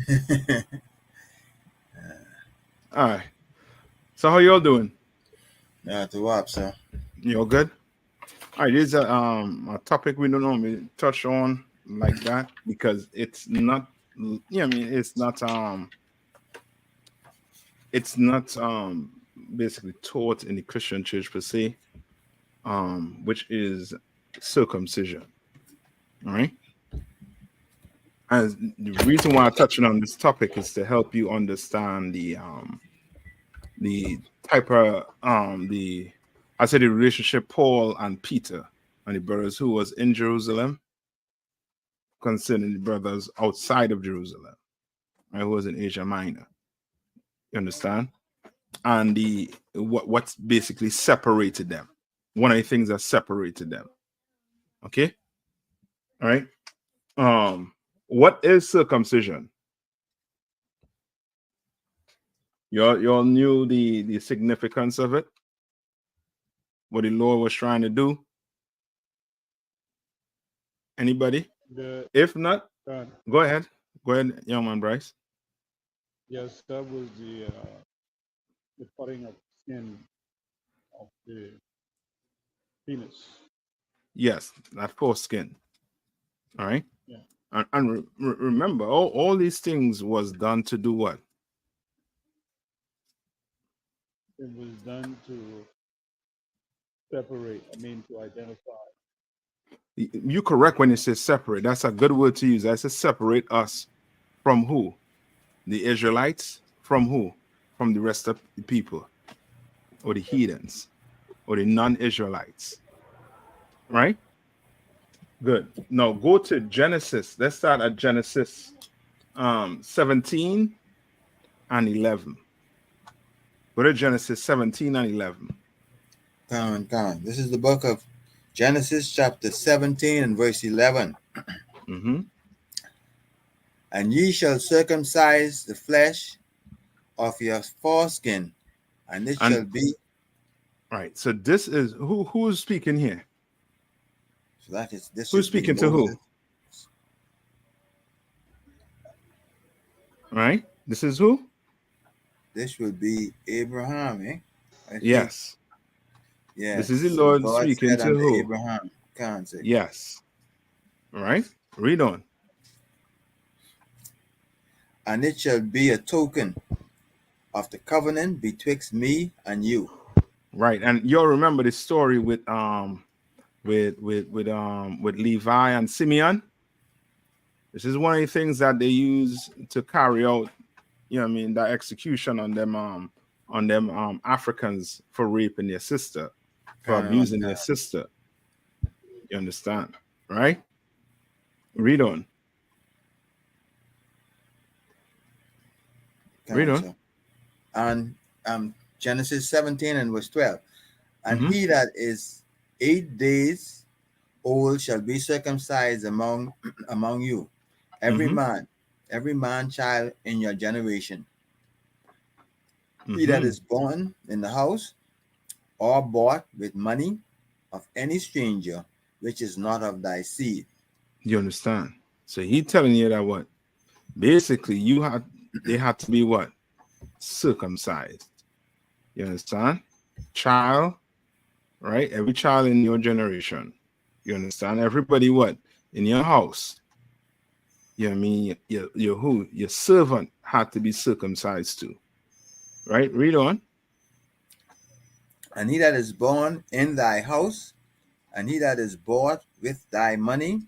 All right. So how y'all doing? To what, sir? You all good? All right. This is a topic we don't normally touch on like that because it's not. I mean, it's not basically taught in the Christian church per se, which is circumcision. All right. And the reason why I'm touching on this topic is to help you understand the type of the I said the relationship Paul and Peter and the brothers who was in Jerusalem concerning the brothers outside of Jerusalem, right, who was in Asia Minor. You understand? And what's basically separated them. One of the things that separated them. Okay? All right. What is circumcision? You all knew the significance of it, what the Lord was trying to do. Anybody? The If not, God, go ahead. Go ahead, young man Bryce. yes, that was the cutting of skin of the penis. Yes, that foreskin. All right. Yeah, And remember, all these things was done to do what? it was done to separate. I mean, to identify. You correct when you say separate. That's a good word to use. I say separate us from who? The Israelites from who? From the rest of the people, or the heathens, or the non-Israelites. Right? Good. Now go to Genesis. Let's start at Genesis 17 and 11. Go to Genesis 17 and 11. Come on. This is the book of Genesis, chapter 17 and verse 11. Mm-hmm. And ye shall circumcise the flesh of your foreskin, and it And shall be. right, so this is who's speaking here? So this Who's should be speaking to Moses. who? Right? This is who? This would be Abraham, eh? I think. Yes. This Yes. is the So Lord God speaking said to unto who? Abraham, can't say. Yes. Right? Read on. And it shall be a token of the covenant betwixt me and you. Right. And you'll remember the story with Levi and Simeon. This is one of the things that they use to carry out, that execution on them Africans for raping their sister, for Come on, abusing their sister. You understand? Right? Read on. come Read on, on. sir. And Genesis 17 and verse 12. And Mm-hmm. he that is 8 days old shall be circumcised among you, every Mm-hmm. man child in your generation. He that Mm-hmm. is born in the house or bought with money of any stranger, which is not of thy seed. You understand? So he telling you that what? Basically, they had to be what? Circumcised. You understand? Child, right? Every child in your generation. You understand? Everybody what? In your house. You know what I mean? Your who? Your servant had to be circumcised too. Right? Read on. And he that is born in thy house, and he that is bought with thy money,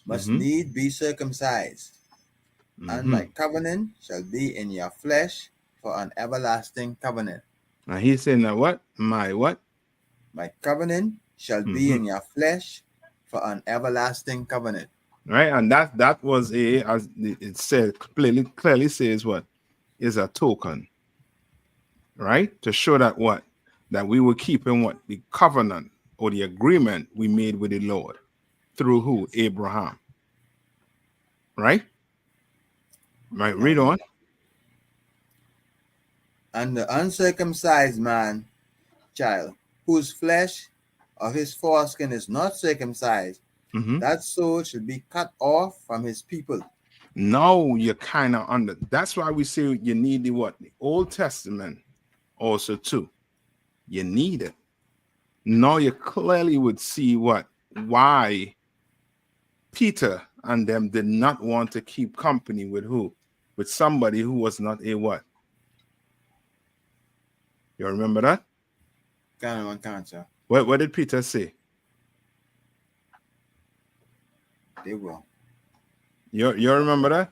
must Mm-hmm. need be circumcised. And Mm-hmm. my covenant shall be in your flesh for an everlasting covenant. Now he's saying that what? My what? My covenant shall be Mm-hmm. in your flesh for an everlasting covenant. Right? And that was as it said clearly says what? Is a token, right? To show that what? That we were keeping what? The covenant or the agreement we made with the Lord through who? Abraham. Right? Right. Read on. And the uncircumcised man child, whose flesh of his foreskin is not circumcised, Mm-hmm. that soul should be cut off from his people. Now you're kind of under. That's why we say you need the what? The Old Testament also too. You need it. Now you clearly would see why Peter and them did not want to keep company with who? With somebody who was not a what? You remember that? Cancer. What did Peter say? They will. You remember that?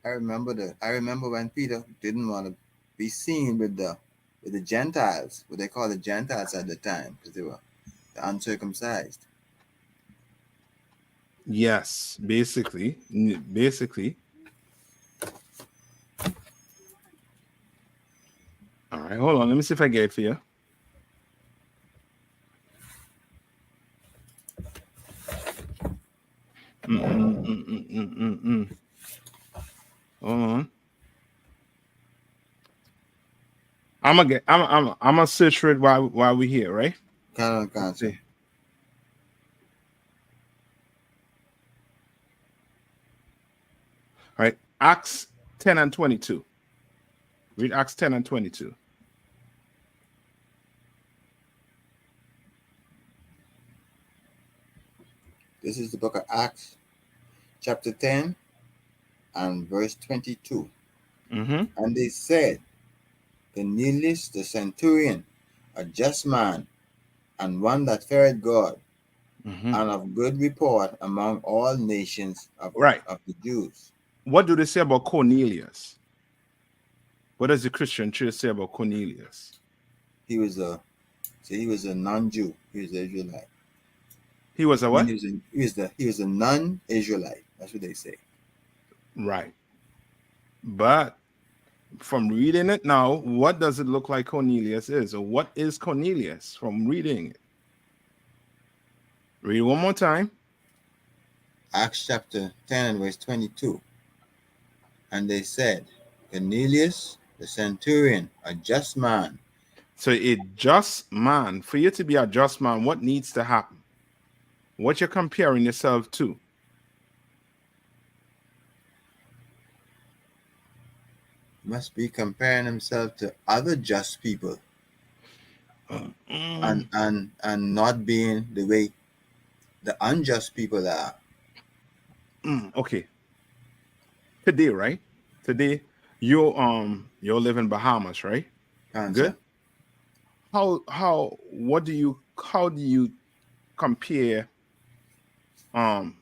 I remember when Peter didn't want to be seen with the Gentiles, what they call the Gentiles at the time, because they were the uncircumcised. Yes, basically. All right, hold on. Let me see if I get it for you. Hold on. I'm gonna search for it while we here, right? Cancer. See. All right, Acts 10 and 22. Read Acts 10 and 22. This is the book of Acts, chapter 10 and verse 22. Mm-hmm. And they said, Cornelius the centurion, a just man, and one that feared God, Mm-hmm. and of good report among all nations of the Jews. What do they say about Cornelius? What does the Christian church say about Cornelius? He was a non-Jew. He was an Israelite. He was a what? He was a non-Israelite. That's what they say. Right. But from reading it now, what does it look like Cornelius is? Or what is Cornelius from reading it? Read it one more time. Acts chapter 10 and verse 22. And they said, Cornelius the centurion, a just man. So a just man, for you to be a just man, what needs to happen? What you're comparing yourself to? Must be comparing himself to other just people. And not being the way the unjust people are. Okay. Today, right? Today, you live in Bahamas, right? Good. How do you compare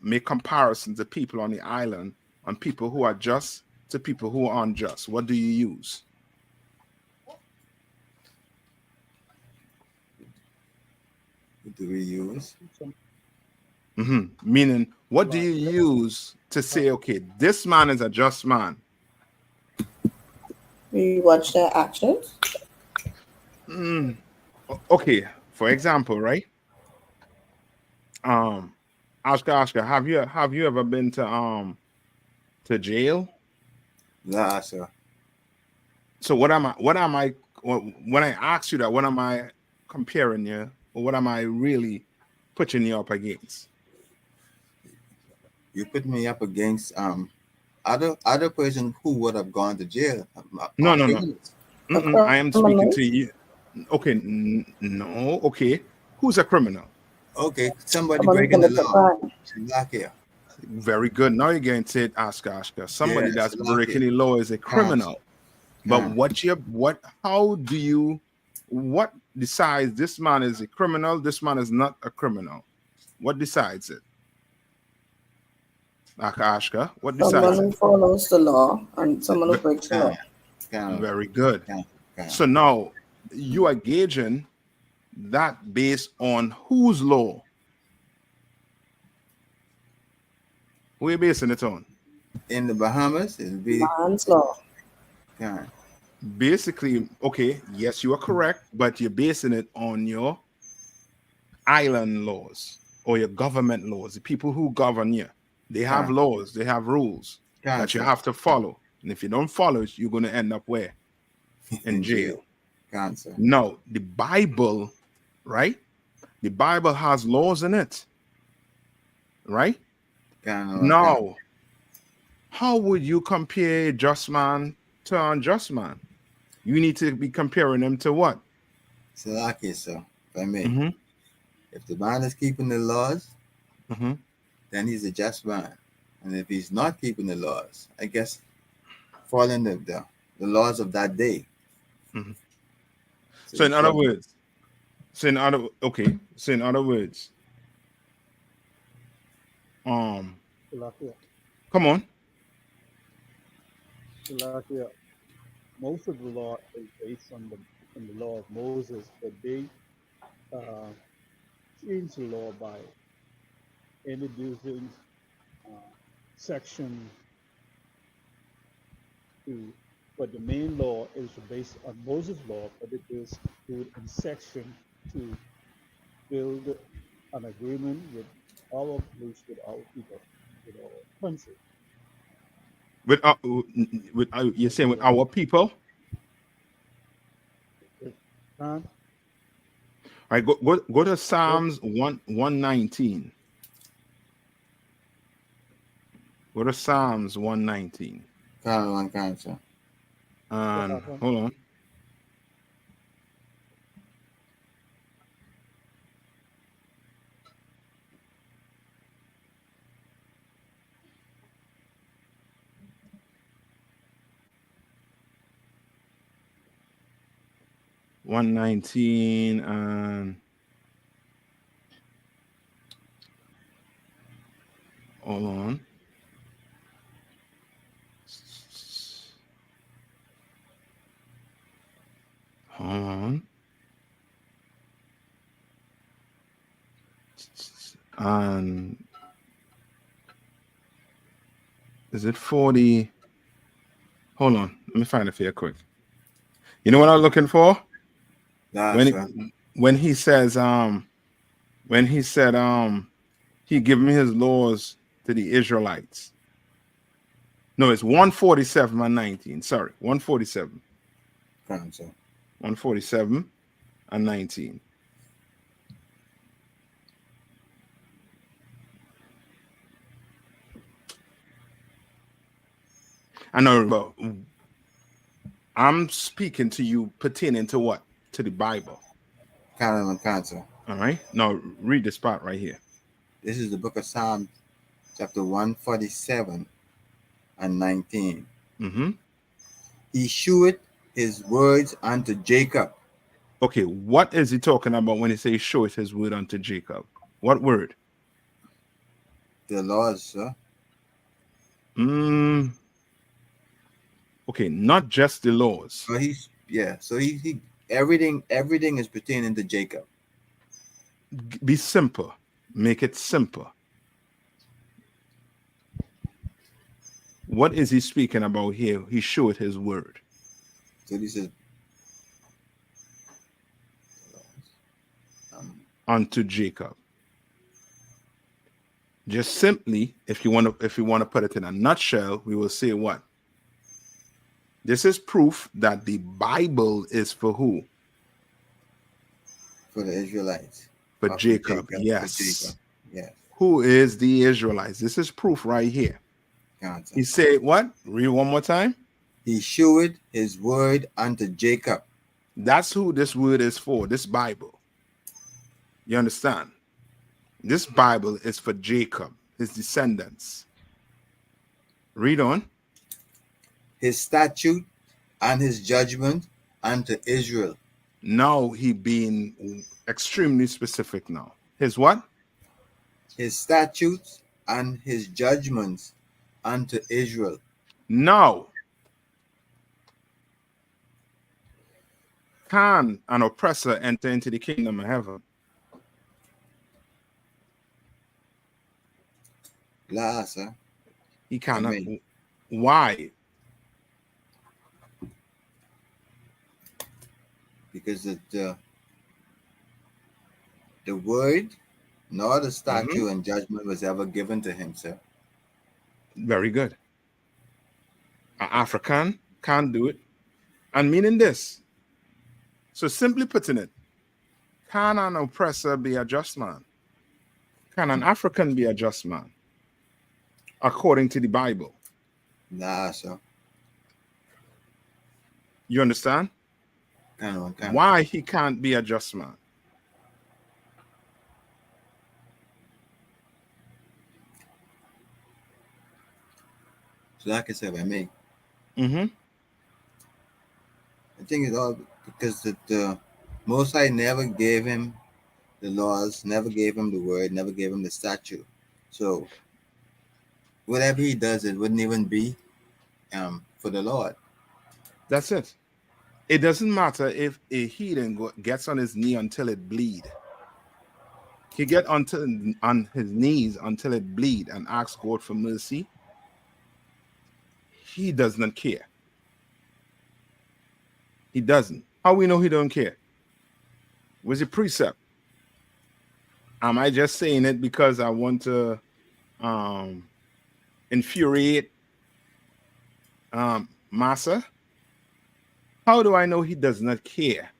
make comparisons to people on the island on people who are just to people who are unjust? What do you use? What do we use? Meaning, what do you use to say, okay, this man is a just man? We watch their actions. Okay, for example, right? Oscar, have you ever been to jail? Nah, sir. So what am I when I ask you that, what am I comparing you, or what am I really putting you up against? You put me up against other person who would have gone to jail. No. I am speaking to you. Okay, no. Okay, who's a criminal? Okay, somebody breaking the law. Lock here. Very good. Now you're getting to it, Oscar. Somebody that's breaking the law is a criminal. But what decides this man is a criminal, this man is not a criminal? What decides it? Ashka, what decides someone who follows the law and someone who breaks the law. Very good. So now you are gauging that based on whose law? Who are you basing it on? In the Bahamas, it'll be man's law. Yeah. Basically, okay, yes, you are correct, but you're basing it on your island laws or your government laws. The people who govern you, they have laws, they have rules that you have to follow. And if you don't follow it, you're going to end up where? In jail. No, the Bible, right? The Bible has laws in it, right? Now, how would you compare a just man to an unjust man? You need to be comparing them to what? Salaki, sir, if I may. Mm-hmm. If the man is keeping the laws, Mm-hmm. then he's a just man. And if he's not keeping the laws, I guess following the laws of that day. Mhm. So So he's in other following- words, so in other words, Salakia, come on. Salakia, most of the law is based on the law of Moses, but they uh, changed the law by introducing section to, but the main law is based on Moses' law, but it is put in section to build an agreement with our place, with our people, with our country. With you're saying with our people. Huh? All right, go to Psalms 119. Go to Psalms 119. One cancer. And hold on. $119 and hold on. Hold on. And is it 40? Hold on. Let me find it for you quick. You know what I'm looking for? When he says he gave me his laws to the Israelites. No, it's 147 and 19. Sorry, 147. Cancer. 147 and 19. I know, but I'm speaking to you pertaining to what? To the Bible. Cancer. All right. Now read the spot right here. This is the book of Psalms, chapter 147 and 19. Mm-hmm. He shewed his words unto Jacob. Okay, what is he talking about when he says showeth his word unto Jacob? What word? The laws, sir. Okay, not just the laws. So he everything is pertaining to Jacob. Be simple. Make it simple. What is he speaking about here? He showed his word. So this is unto Jacob. Just simply, if you want to put it in a nutshell, we will say what? This is proof that the Bible is for who? For the Israelites. For Jacob. Yes. For Jacob. Yes. Who is the Israelites? This is proof right here. Gotcha. He said what? Read one more time. He shewed his word unto Jacob. That's who this word is for, this Bible. You understand? This Bible is for Jacob, his descendants. Read on. His statute and his judgment unto Israel. Now he being extremely specific now. His what? His statutes and his judgments unto Israel. Now, can an oppressor enter into the kingdom of heaven? La, sir. He cannot. Why? Because the word nor the statute and judgment was ever given to him, sir. Very good. An African can't do it. And meaning this. So simply putting it, can an oppressor be a just man? Can an African be a just man? According to the Bible. Nah, so You understand? kind of. Why he can't be a just man? So like I said, by me, Mm-hmm. I think it's all because the Most High never gave him the laws, never gave him the word, never gave him the statute. So whatever he does, it wouldn't even be for the Lord. That's it. It doesn't matter if a heathen gets on his knee until it bleed. He get on his knees until it bleed and ask God for mercy. He does not care. He doesn't. How we know he don't care? Was it precept? Am I just saying it because I want to infuriate Massa? How do I know he does not care?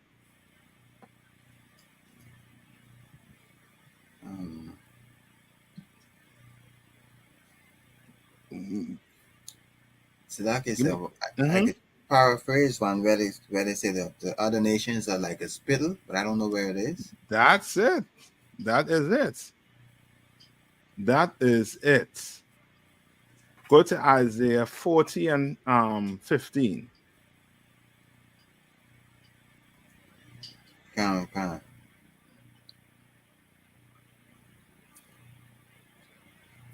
So like I You said, know- I could paraphrase one where they say that the other nations are like a spittle, but I don't know where it is. That's it. That is it. That is it. Go to Isaiah 40 and 15. Kind of.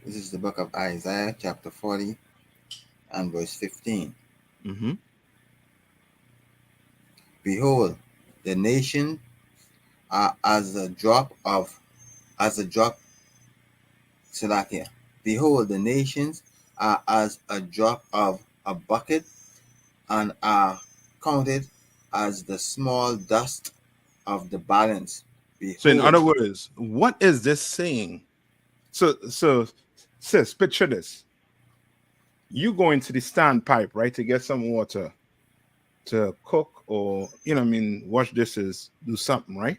This is the book of Isaiah, chapter 40 and verse 15. Mm-hmm. Behold, the nation are as a drop, Salakia. Behold, the nations are as a drop of a bucket and are counted as the small dust of the balance. So, in Behold, other words, what is this saying? So, sis, picture this. You go into the standpipe, right, to get some water to cook or, wash dishes, do something, right?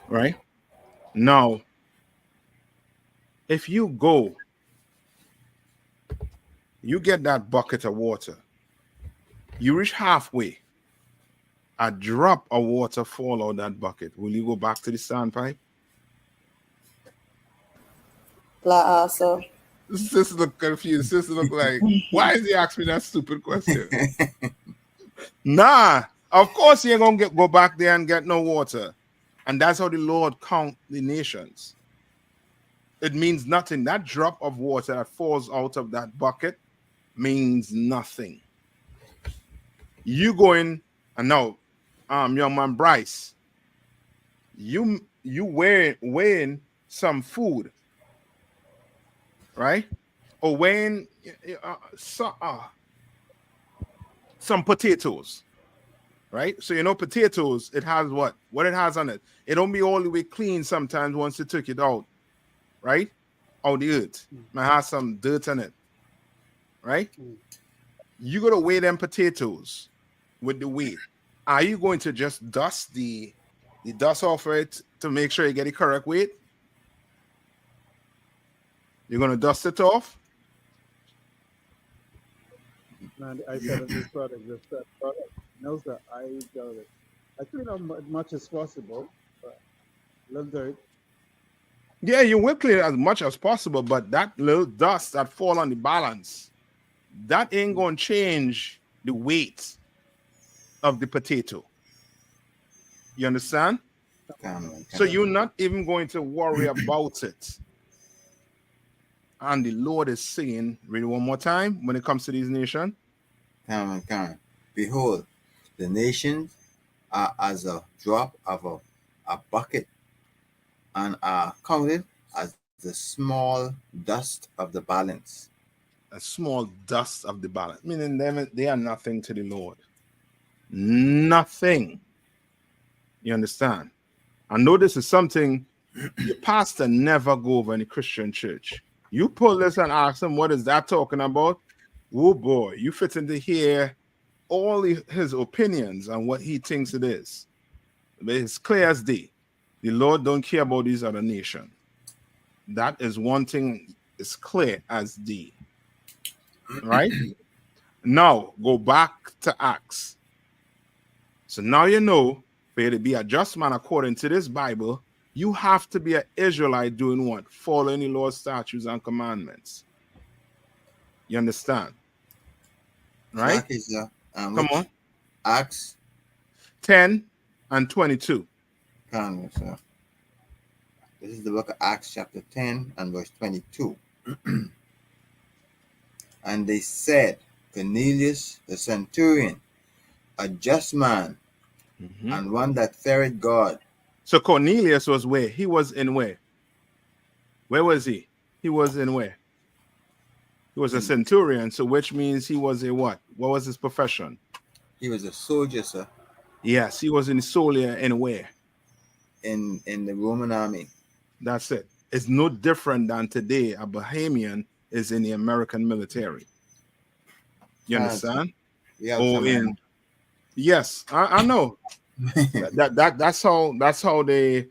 Right? Now, if you go, you get that bucket of water, you reach halfway, a drop of water fall out that bucket. Will you go back to the standpipe? So Sister look confused. Sister look like, why is he asking me that stupid question? Nah, of course you ain't gonna go back there and get no water. And that's how the Lord count the nations. It means nothing. That drop of water that falls out of that bucket means nothing. You go in, and now, young man Bryce, you weighing some food, right? Or weighing some potatoes, right? So potatoes, it has what it has on it. It don't be all the way clean sometimes once you took it out, right? Out the earth. Might have some dirt on it, right? You gotta weigh them potatoes with the weight. Are you going to just dust the dust off it to make sure you get the correct weight? You're gonna dust it off? And I said this product, knows that I got it. I clean up as much as possible, but little dirt. Yeah, you will clean it as much as possible, but that little dust that fall on the balance, that ain't gonna change the weight of the potato. You understand? So you're not even going to worry about it. And the Lord is saying, read it one more time when it comes to these nations. Behold, the nations are as a drop of a bucket and are counted as the small dust of the balance. A small dust of the balance, meaning they are nothing to the Lord. Nothing. You understand? I know this is something your pastor never go over in a Christian church. You pull this and ask him, what is that talking about? Oh boy, you fit into hear all his opinions on what he thinks it is. But it's clear as day. The Lord don't care about these other nations. That is one thing is clear as day. Right? Now go back to Acts. So now you know, for you to be a just man according to this Bible, you have to be an Israelite doing what? Following the Lord's statutes and commandments. You understand? Right? Okay, sir. Come Which on. Acts 10 and 22. Come, sir. This is the book of Acts, chapter 10 and verse 22. And they said, Cornelius the centurion, a just man, Mhm. and one that feared God. So Cornelius was where? He was in where? Where was he? He was in where? He was a centurion, so which means he was a what? What was his profession? He was a soldier, sir, Yes, he was in soldier in where? in the Roman army. That's it. It's no different than today. A Bahamian is in the American military. You understand? We have Oh, some in yes, I know. That's how they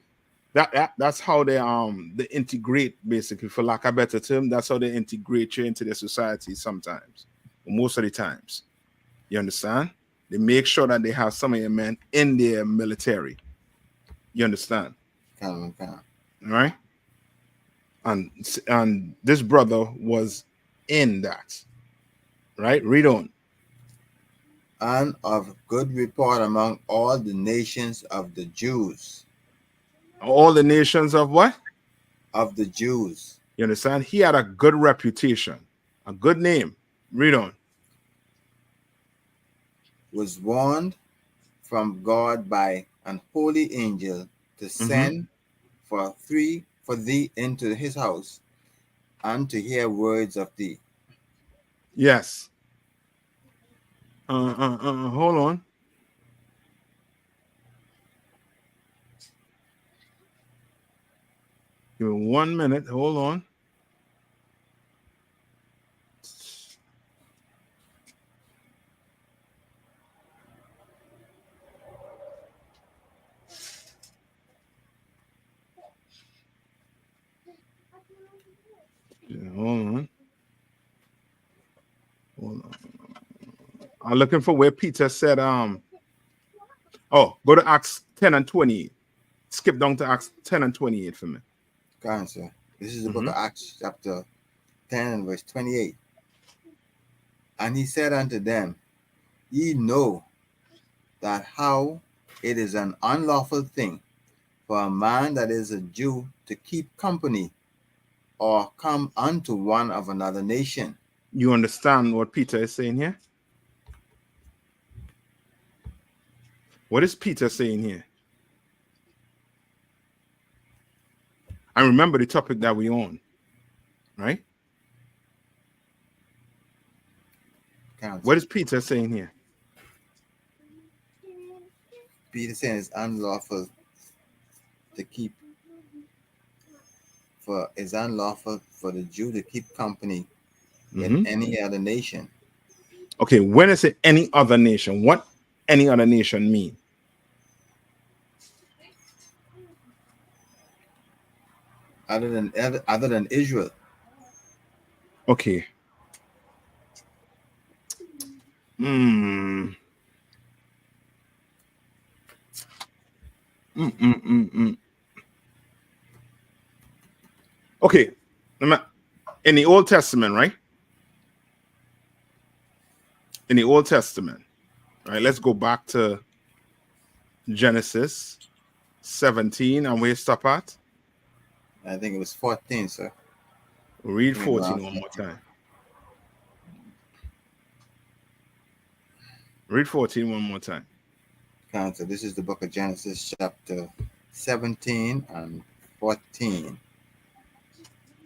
they integrate, basically, for lack of a better term. That's how they integrate you into the society sometimes, most of the times. You understand? They make sure that they have some of your men in their military. You understand? Come. All right? And this brother was in that. Right? Read on. And of good report among all the nations of the Jews. All the nations of what? Of the Jews. You understand? He had a good reputation, a good name. Read on. Was warned from God by an holy angel to send for thee into his house and to hear words of thee. Yes. Hold on. Give me 1 minute. Hold on. Yeah, hold on. Hold on. I'm looking for where Peter said, go to Acts 10 and 28. Skip down to Acts 10 and 28 for me. Come on, sir. This is the book of Acts, chapter 10 and verse 28. And he said unto them, Ye know that how it is an unlawful thing for a man that is a Jew to keep company or come unto one of another nation. You understand what Peter is saying here? What is Peter saying here? And remember the topic that we're on, right? What is Peter saying here? Peter saying it's unlawful to keep it's unlawful for the Jew to keep company with any other nation. Okay, when I say any other nation, what any other nation mean? Other than Israel. Okay. Okay. In the Old Testament, right? In the Old Testament, right? Let's go back to Genesis 17 and where stop at? I think it was 14, sir. Read 14 one more time. Read 14 one more time. So this is the book of Genesis, chapter 17 and 14.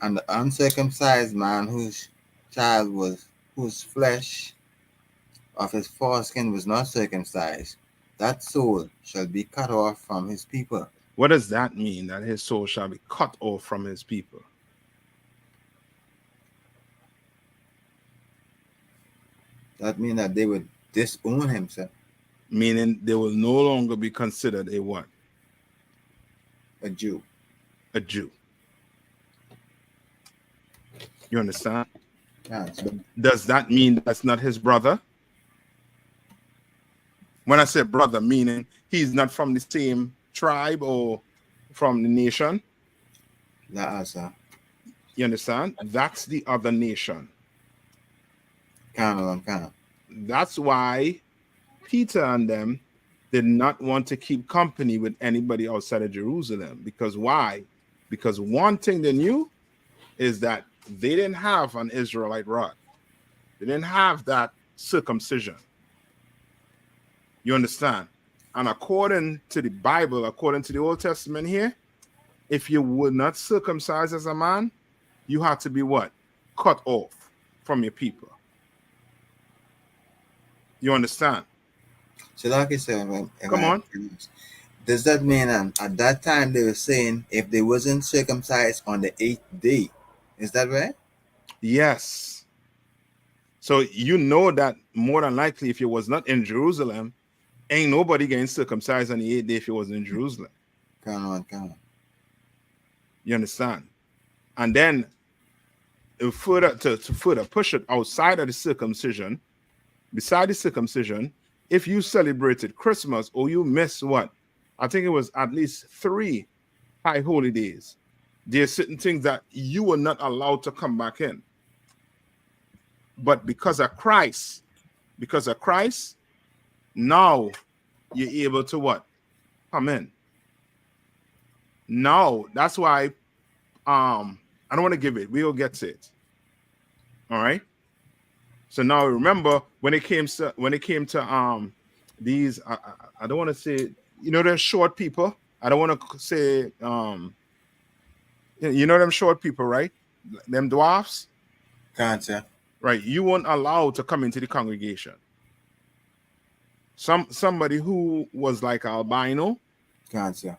And the uncircumcised man whose flesh of his foreskin was not circumcised, that soul shall be cut off from his people. What does that mean, that his soul shall be cut off from his people? That means that they would disown him, sir. Meaning they will no longer be considered a what? A Jew. A Jew. You understand? Gotcha. Does that mean that's not his brother? When I say brother, meaning he's not from the same tribe or from the nation. La'asa. You understand? That's the other nation. Kind. That's why Peter and them did not want to keep company with anybody outside of Jerusalem. Because why? Because one thing they knew is that they didn't have an Israelite rod. They didn't have that circumcision. You understand? And according to the Bible, according to the Old Testament here, if you would not circumcise as a man, you have to be what? Cut off from your people. You understand? So like I said, Come on. Does that mean at that time they were saying if they wasn't circumcised on the 8th day? Is that right? Yes. So you know that more than likely, if you was not in Jerusalem, ain't nobody getting circumcised on the 8th day if you wasn't in Jerusalem. Come on. You understand? And then further to further push it outside of the circumcision, beside the circumcision, if you celebrated Christmas or you missed what? I think it was at least 3 high holy days. There are certain things that you were not allowed to come back in. But because of Christ, now you're able to what? Come in. Now, that's why I don't want to give it. We'll get to it. All right. So now remember when it came to these I don't want to say, you know, they're short people. I don't want to say you know them short people, right? Them dwarfs. Gotcha. Right. You weren't allowed to come into the congregation. Somebody who was like albino, Gotcha.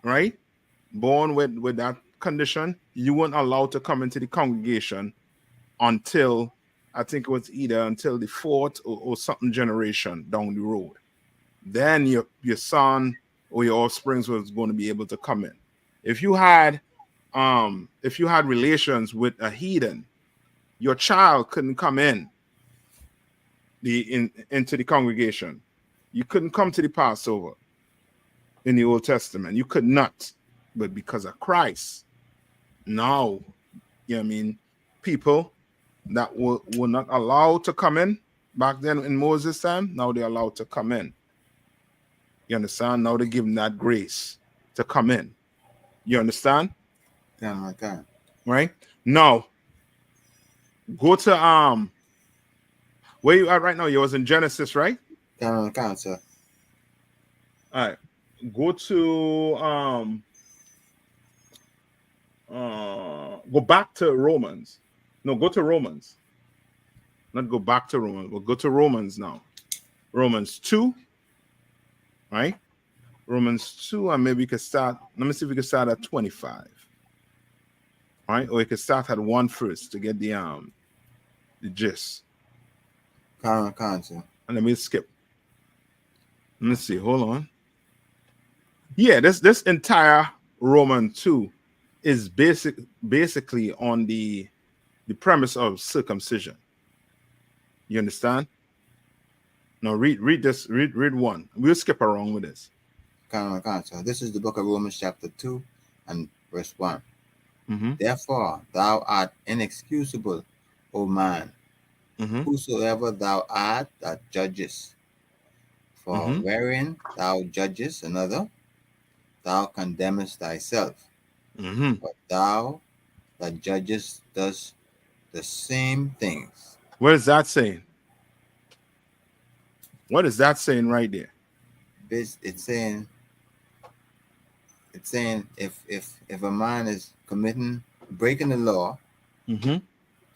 right? Born with that condition, you weren't allowed to come into the congregation until I think it was either until the 4th or something generation down the road. Then your son or your offspring was going to be able to come in. If you had relations with a heathen, your child couldn't come into the congregation. You couldn't come to the Passover in the Old Testament. You could not. But because of Christ, now, you know what I mean, people that were not allowed to come in back then in Moses' time, now they're allowed to come in. You understand? Now they give them that grace to come in. You understand? Okay. Right? Now, go to where you at right now? You was in Genesis, right? Gotcha. All right. Go to go back to Romans. No, go to Romans. Not go back to Romans, but go to Romans now. Romans 2. Right? Romans 2, and maybe we could start. Let me see if we can start at 25. All right, or we could start at 1 first to get the gist. Gotcha. And let me skip. Let me see. Hold on. Yeah, this entire Roman 2 is basically on the premise of circumcision. You understand? Now read this. Read 1. We'll skip around with this. Gotcha. This is the book of Romans chapter 2 and verse 1. Mm-hmm. Therefore, thou art inexcusable, O man, Mm-hmm. whosoever thou art that judgest. For Mhm. wherein thou judgest another, thou condemnest thyself. Mm-hmm. But thou that judgest does the same things. What is that saying? What is that saying right there? It's saying if a man is breaking the law, Mm-hmm.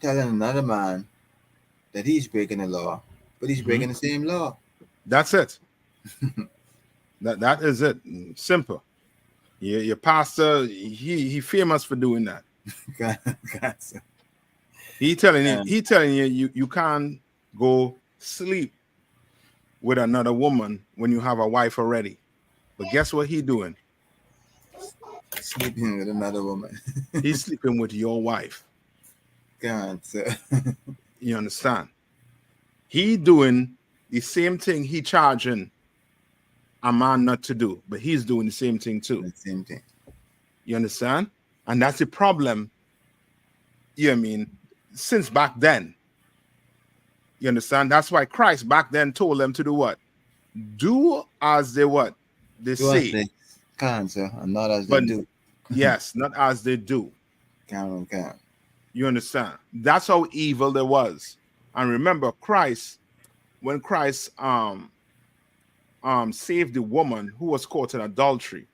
telling another man that he's breaking the law, but he's Mhm. breaking the same law. That's it. that is it. Simple. Your pastor, he famous for doing that. Gotcha. He telling you you can't go sleep with another woman when you have a wife already. But guess what he doing? Sleeping with another woman. He's sleeping with your wife. God, sir. You understand? He doing the same thing he charging a man not to do, but he's doing the same thing too. The same thing. You understand? And that's the problem, you know what I mean, since back then. You understand? That's why Christ back then told them to do what? Do as they what? They Do as say. they can, sir, and not as But they do. yes, not as they do. Can. You understand? That's how evil there was. And remember, Christ, when Christ saved the woman who was caught in adultery,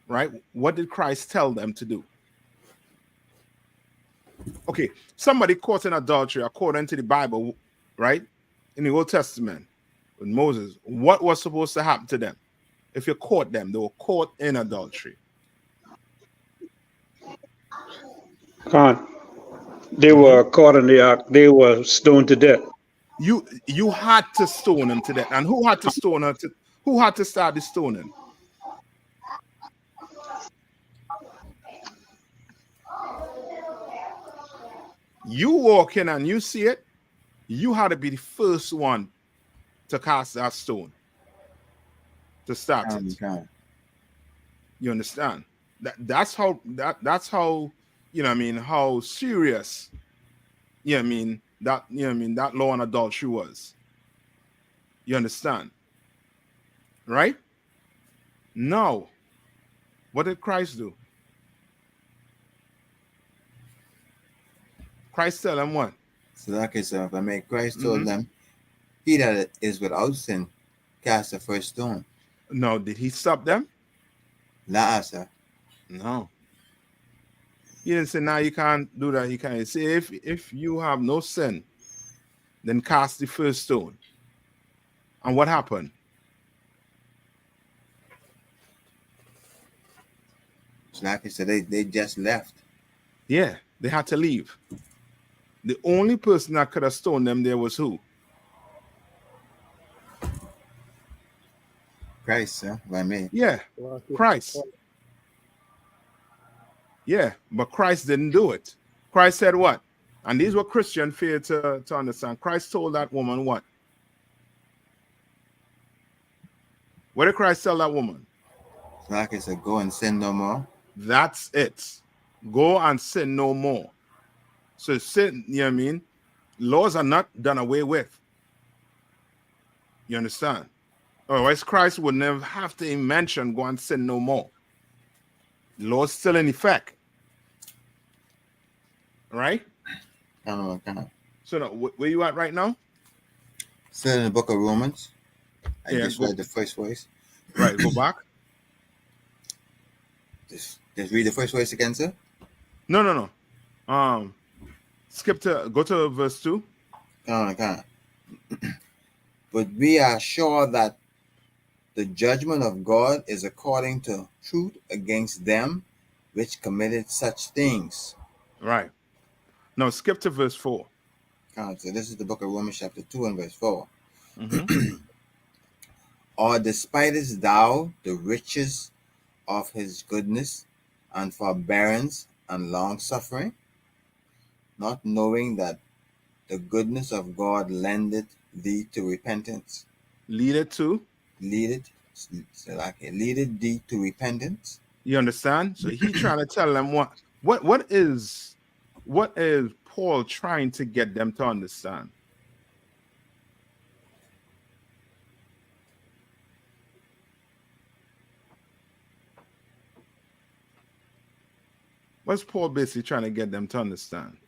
right? What did Christ tell them to do? Okay, somebody caught in adultery according to the Bible, right? In the Old Testament with Moses, what was supposed to happen to them? If you caught them, they were caught in adultery. Khan. They were caught in the act. They were stoned to death. You had to stone them to death. And who had to stone her to who had to start the stoning? You walk in and you see it, you had to be the first one to cast that stone to start it. Can. You understand? That's how you know what I mean, how serious that law on adultery was. You understand? Right? Now, what did Christ do? Christ tell them what? So like I said, if I may, Christ told them, he that is without sin, cast the first stone. No, did he stop them? Nah, sir. No. He didn't say, now you can't do that. He can't say, if you have no sin, then cast the first stone. And what happened? So like I said, they just left. Yeah, they had to leave. The only person that could have stoned them there was who? Christ, sir, if I may. Yeah, Christ. Yeah, but Christ didn't do it. Christ said what? And these were Christian fail to understand. Christ told that woman what? What did Christ tell that woman? So like I said, go and sin no more. That's it. Go and sin no more. So sin, you know what I mean? Laws are not done away with. You understand? Otherwise, Christ would never have to mention go and sin no more. The law's still in effect. Right? Kind of. So now, where you at right now? Still in the book of Romans. I Yeah, just go- read the first verse. Right, go back. Just read the first verse again, sir. No. Go to verse 2. Kind of. But we are sure that the judgment of God is according to truth against them which committed such things. Right. Now skip to verse 4. So this is the book of Romans chapter 2 and verse 4. Mhm. Or despisest thou the riches of his goodness and forbearance and long suffering, not knowing that the goodness of God lendeth thee to repentance? Lead it to. Leadeth thee to repentance. You understand? So he trying to tell them what is Paul trying to get them to understand? What's Paul basically trying to get them to understand?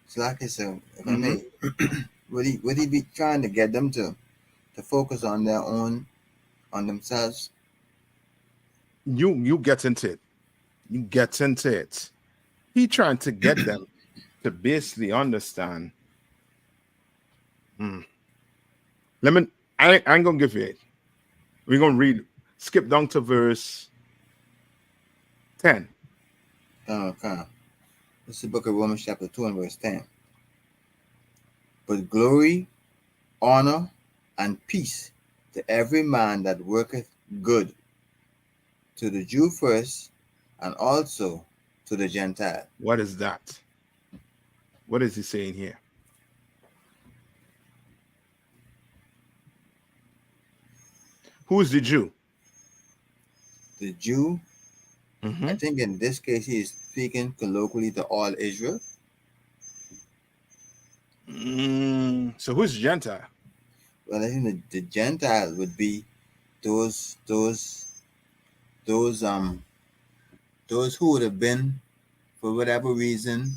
So like I said, if I may, would he be trying to get them to focus on their own, on themselves? You get into it. You get into it. He trying to get them to basically understand. I ain't gonna give you it. We're gonna read. Skip down to verse 10. Okay. This is the book of Romans chapter 2 and verse 10. But glory, honor, and peace to every man that worketh good, to the Jew first, and also to the Gentile. What is that? What is he saying here? Who is the Jew? The Jew, Mhm. I think in this case, he is speaking colloquially to all Israel. So who's Gentile? Well, I think the Gentile would be those those who would have been, for whatever reason,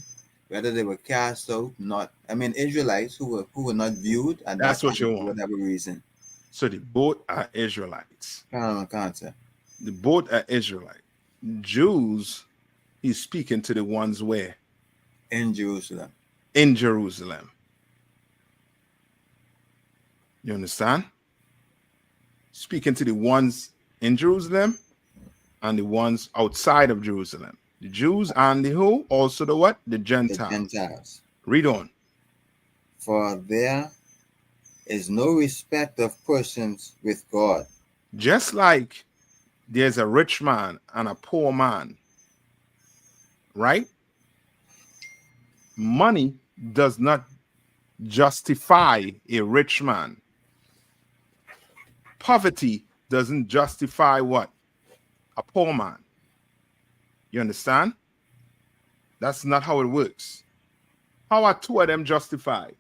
whether they were cast out, not, I mean, Israelites who were not viewed at That's that what time you for want. whatever reason. So the both are Israelites. Cancer. The both are Israelite. Jews, he's speaking to the ones where? In Jerusalem. In Jerusalem. You understand? Speaking to the ones in Jerusalem and the ones outside of Jerusalem. The Jews and the who? Also the what? The The Gentiles. Gentiles. Read on. For there is no respect of persons with God. Just like there's a rich man and a poor man, right? Money does not justify a rich man. Poverty doesn't justify what? A poor man. You understand? That's not how it works. How are two of them justified?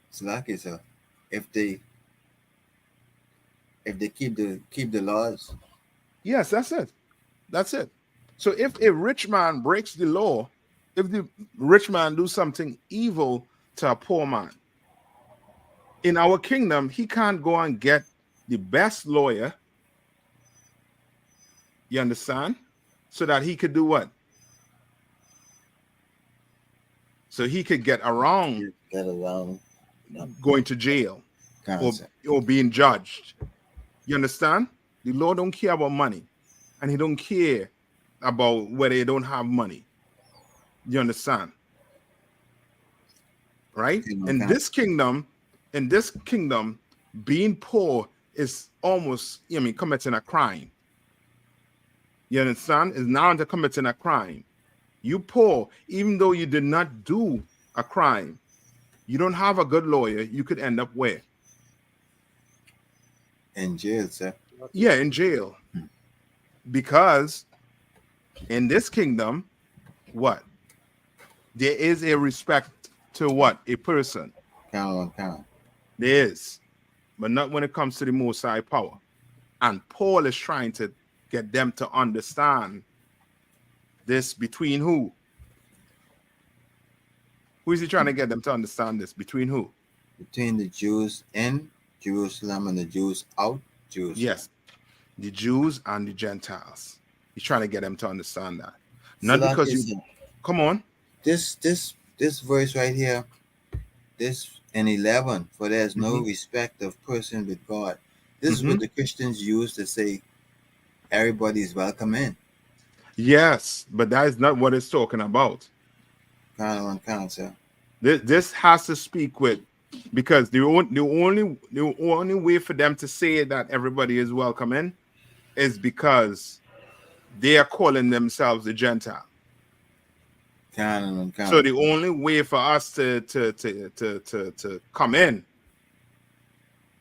It's lucky, so if they keep the laws. Yes, that's it. That's it. So if a rich man breaks the law, if the rich man do something evil to a poor man, in our kingdom, he can't go and get the best lawyer. You understand? So that he could do what? So he could get around Get around. No. going to jail Cancer. or being judged. You understand? The Lord don't care about money, and he don't care about whether they don't have money. You understand? Right? In this kingdom, being poor is almost, committing a crime. You understand? Is now into committing a crime. You poor, even though you did not do a crime, you don't have a good lawyer, you could end up where? In jail, sir. Yeah, in jail. Because in this kingdom, what? There is a respect to what? A person. Count. There is. But not when it comes to the Most High power. And Paul is trying to get them to understand this between who? Who is he trying to get them to understand this? Between who? Between the Jews in Jerusalem and the Jews out Jerusalem. Yes. The Jews and the Gentiles. He's trying to get them to understand that. Not So because you... Come on. This verse right here, this in 11, for there is no respect of person with God. This is what the Christians use to say everybody is welcome in. Yes, but that is not what it's talking about. Count, sir. This has to speak with, because the only way for them to say that everybody is welcome in is because they are calling themselves the Gentile. Count. So the only way for us to come in,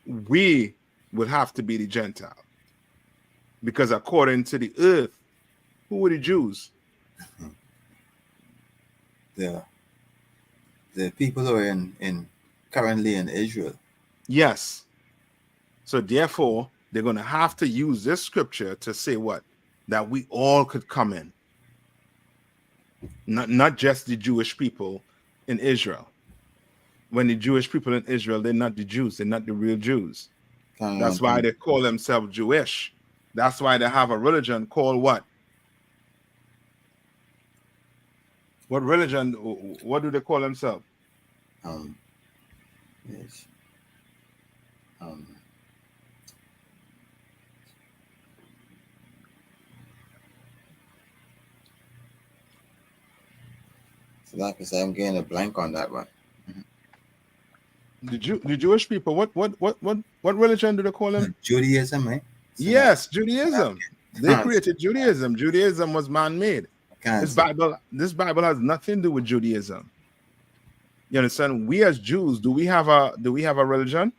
we would have to be the Gentile. Because according to the earth, who were the Jews? The people who are in currently in Israel. Yes. So therefore, they're going to have to use this scripture to say what? That we all could come in. Not just the Jewish people in Israel. When the Jewish people in Israel, they're not the Jews. They're not the real Jews. That's why they call themselves Jewish. That's why they have a religion called what? What religion? What do they call themselves? Yes. So like I said, I'm getting a blank on that one. The Jewish people, what religion do they call them? Judaism, right? So Yes, Judaism. They Can't- created Judaism. Judaism was man-made. This Bible has nothing to do with Judaism. You understand? We as Jews, do we have a religion?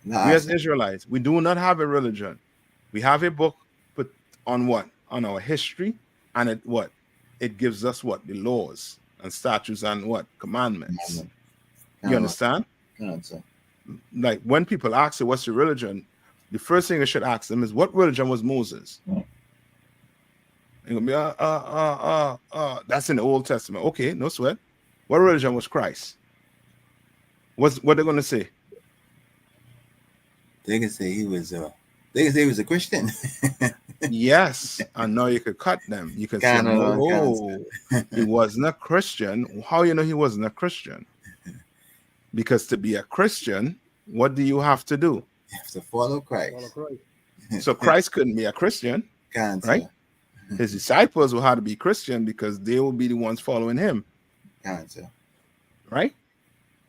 We as Israelites, we do not have a religion. We have a book put on what? On our history, and it gives us what? The laws and statutes and what? Commandments. You understand? Like when people ask you what's your religion, the first thing I should ask them is what religion was Moses? And you'll be, that's in the Old Testament. Okay, no sweat. What religion was Christ? What they're gonna say? They can say he was a Christian. Yes, and now you could cut them. You can say, no, he wasn't a Christian. How you know he wasn't a Christian? Because to be a Christian, what do you have to do? You have to follow Christ. So Christ couldn't be a Christian, right? His disciples will have to be Christian because they will be the ones following him, right?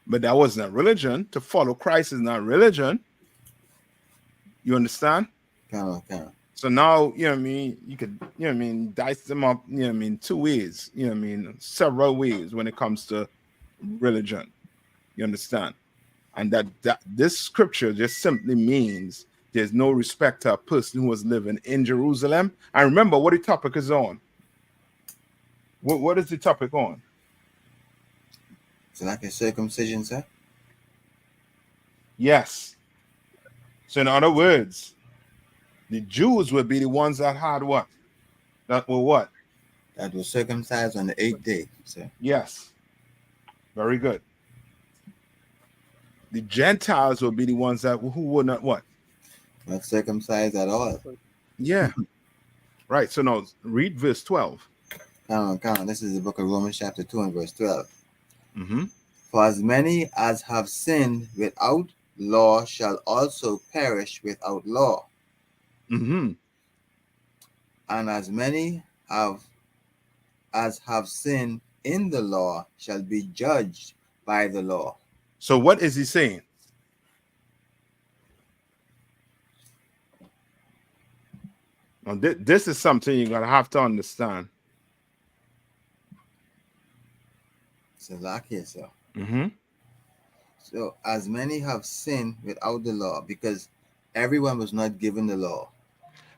But that wasn't a religion. To follow Christ is not religion. You understand? So now, you know what I mean, you could, you know what I mean, dice them up, you know what I mean, two ways, you know what I mean, several ways when it comes to religion. You understand? And that this scripture just simply means there's no respect to a person who was living in Jerusalem. And remember what the topic is on. What is the topic on? So like a circumcision, sir? Yes. So in other words, the Jews would be the ones that had what? That were what? That was circumcised on the 8th day, sir. Yes. Very good. The Gentiles will be the ones that who would not what? Not circumcised at all. Yeah. Right. So now read verse 12. Come on. This is the book of Romans chapter 2 and verse 12. Mm-hmm. For as many as have sinned without law shall also perish without law. Mm-hmm. And as many as have sinned in the law shall be judged by the law. So what is he saying? Now, this is something you're going to have to understand. So like here, sir. Mm-hmm. So as many have sinned without the law, because everyone was not given the law.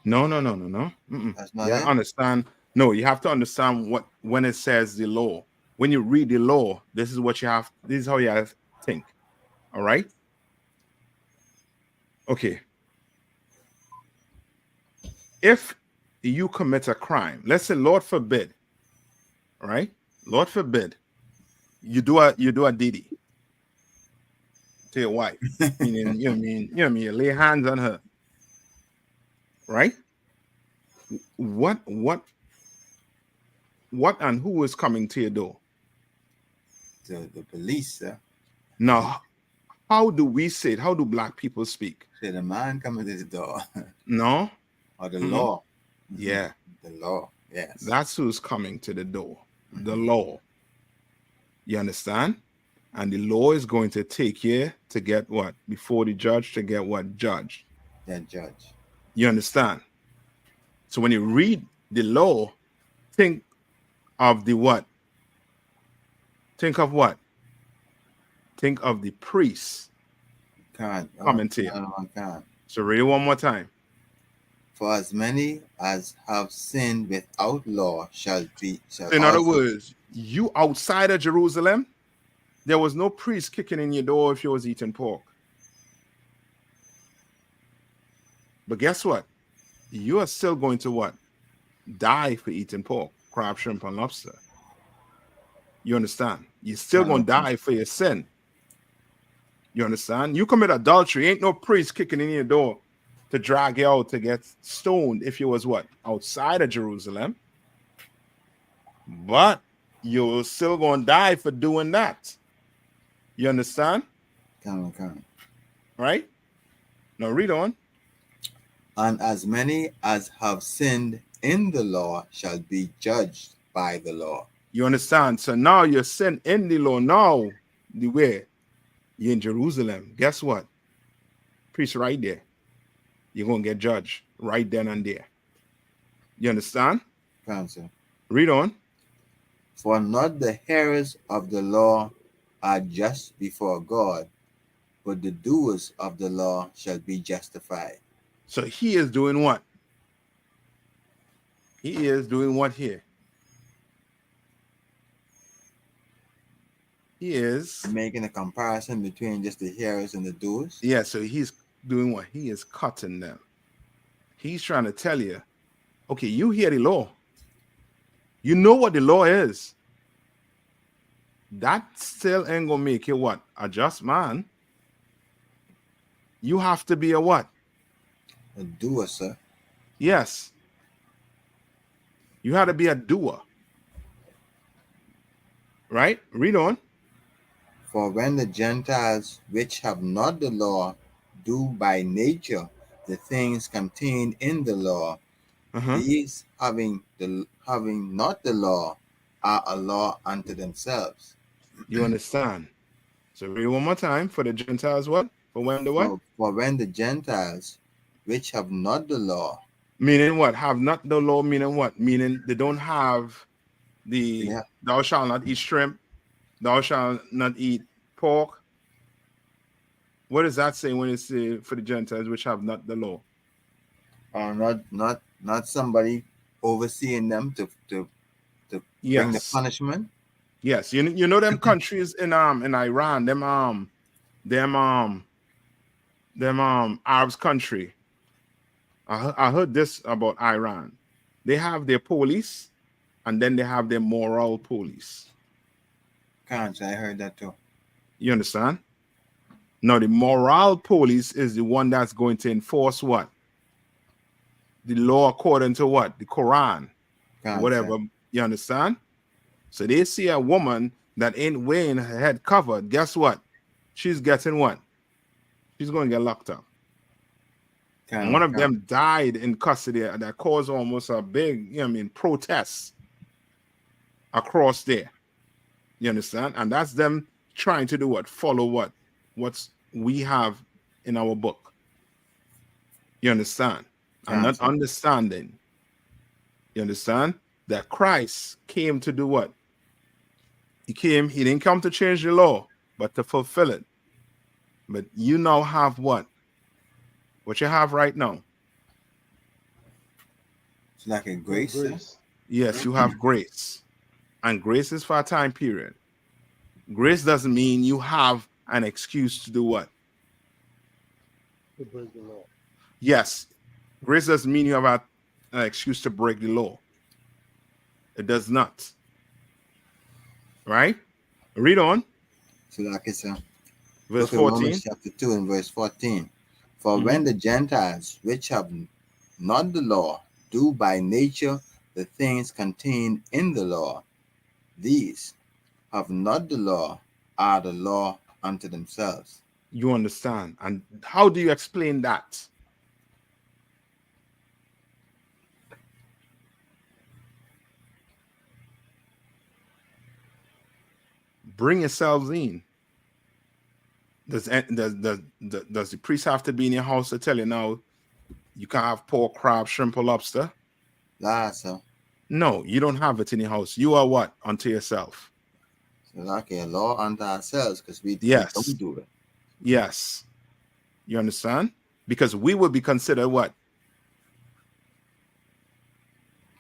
No. Mm-mm. That's not You it? understand? No, you have to understand when it says the law. When you read the law, this is what you have. This is how you have to think. All right. Okay. If you commit a crime, let's say, Lord forbid, all right? Lord forbid, you do a DD to your wife. Meaning, you know what I mean, you lay hands on her. Right? What and who is coming to your door? The police, sir. Now, how do we say it? How do black people speak? Say the man coming to the door. No? Or the Mhm. law. Yeah. The law. Yes. That's who's coming to the door. The law. You understand? And the law is going to take you to get what? Before the judge to get what? Judged. That judge. You understand? So when you read the law, think of the what? Think of what? Think of the priest coming to you. So read it one more time. For as many as have sinned without law shall In other words, you outside of Jerusalem, there was no priest kicking in your door if you was eating pork. But guess what? You are still going to what? Die for eating pork, crab, shrimp, and lobster. You understand? You're still going to die for your sin. You understand? You commit adultery, ain't no priest kicking in your door to drag you out to get stoned if you was what? Outside of Jerusalem. But you're still going to die for doing that. You understand? Come. Right? Now read on. And as many as have sinned in the law shall be judged by the law. You understand? So now you're sin in the law. Now the way You're in Jerusalem. Guess what? Priest right there. You're going to get judged right then and there. You understand? Answer. Read on. For not the hearers of the law are just before God, but the doers of the law shall be justified. So he is doing what? He is doing what here? He is, Making a comparison between just the hearers and the doers. yeah, so he's doing what? He is cutting them. He's trying to tell you, okay, you hear the law. You know what the law is. That still ain't gonna make you what? A just man. You have to be a what? A doer, sir. Yes. You had to be a doer. Right? Read on. For when the Gentiles which have not the law do by nature the things contained in the law, these having not the law are a law unto themselves. You understand? So read one more time. For the Gentiles, what? For when the what? For when the Gentiles which have not the law. Meaning what? Have not the law, meaning what? Meaning they don't have the thou shalt not eat shrimp, thou shalt not eat pork. What does that say when it say for the Gentiles which have not the law? Not somebody overseeing them to bring the punishment. Yes, you know them countries in Iran, them Arabs country. I heard this about Iran. They have their police, and then they have their moral police. I heard that too. You understand? Now the moral police is the one that's going to enforce what? The law according to what? The Quran. Whatever. You understand? So they see a woman that ain't wearing her head covered. Guess what? She's getting what? She's going to get locked up. One of them died in custody that caused almost a big, protest across there. You understand? And that's them trying to do what? Follow what? What's we have in our book. You understand? I'm not understanding. You understand? That Christ came to do what? He didn't come to change the law, but to fulfill it. But you now have what? What you have right now? It's like a grace. Yes, you have grace. And grace is for a time period. Grace doesn't mean you have an excuse to do what? To break the law. Yes. Grace doesn't mean you have an excuse to break the law. It does not. Right? Read on. So like it's verse 14. Romans chapter 2 and verse 14. For when the Gentiles which have not the law do by nature the things contained in the law, these have not the law are the law unto themselves. You understand? And how do you explain that? Bring yourselves in. Does the priest have to be in your house to tell you now you can't have pork, crab, shrimp, or lobster? So. No, you don't have it in your house. You are what? Unto yourself. So like a law unto ourselves because we don't do it. Yes. You understand? Because we would be considered what?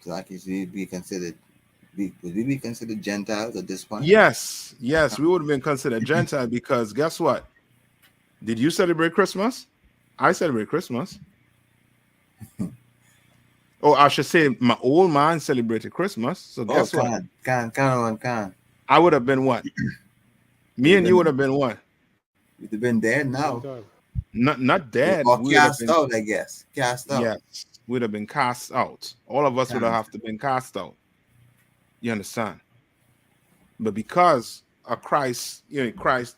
So like we be considered would we be considered Gentiles at this point? Yes, we would have been considered Gentile because guess what? Did you celebrate Christmas? I celebrate Christmas. Oh, I should say my old man celebrated Christmas. So guess what? I would have been what? Me and you would have been what? We'd have been dead now. Not dead. Or cast out, I guess. Cast out. Yes, we'd have been cast out. All of us would have to been cast out. You understand? But because of Christ, Christ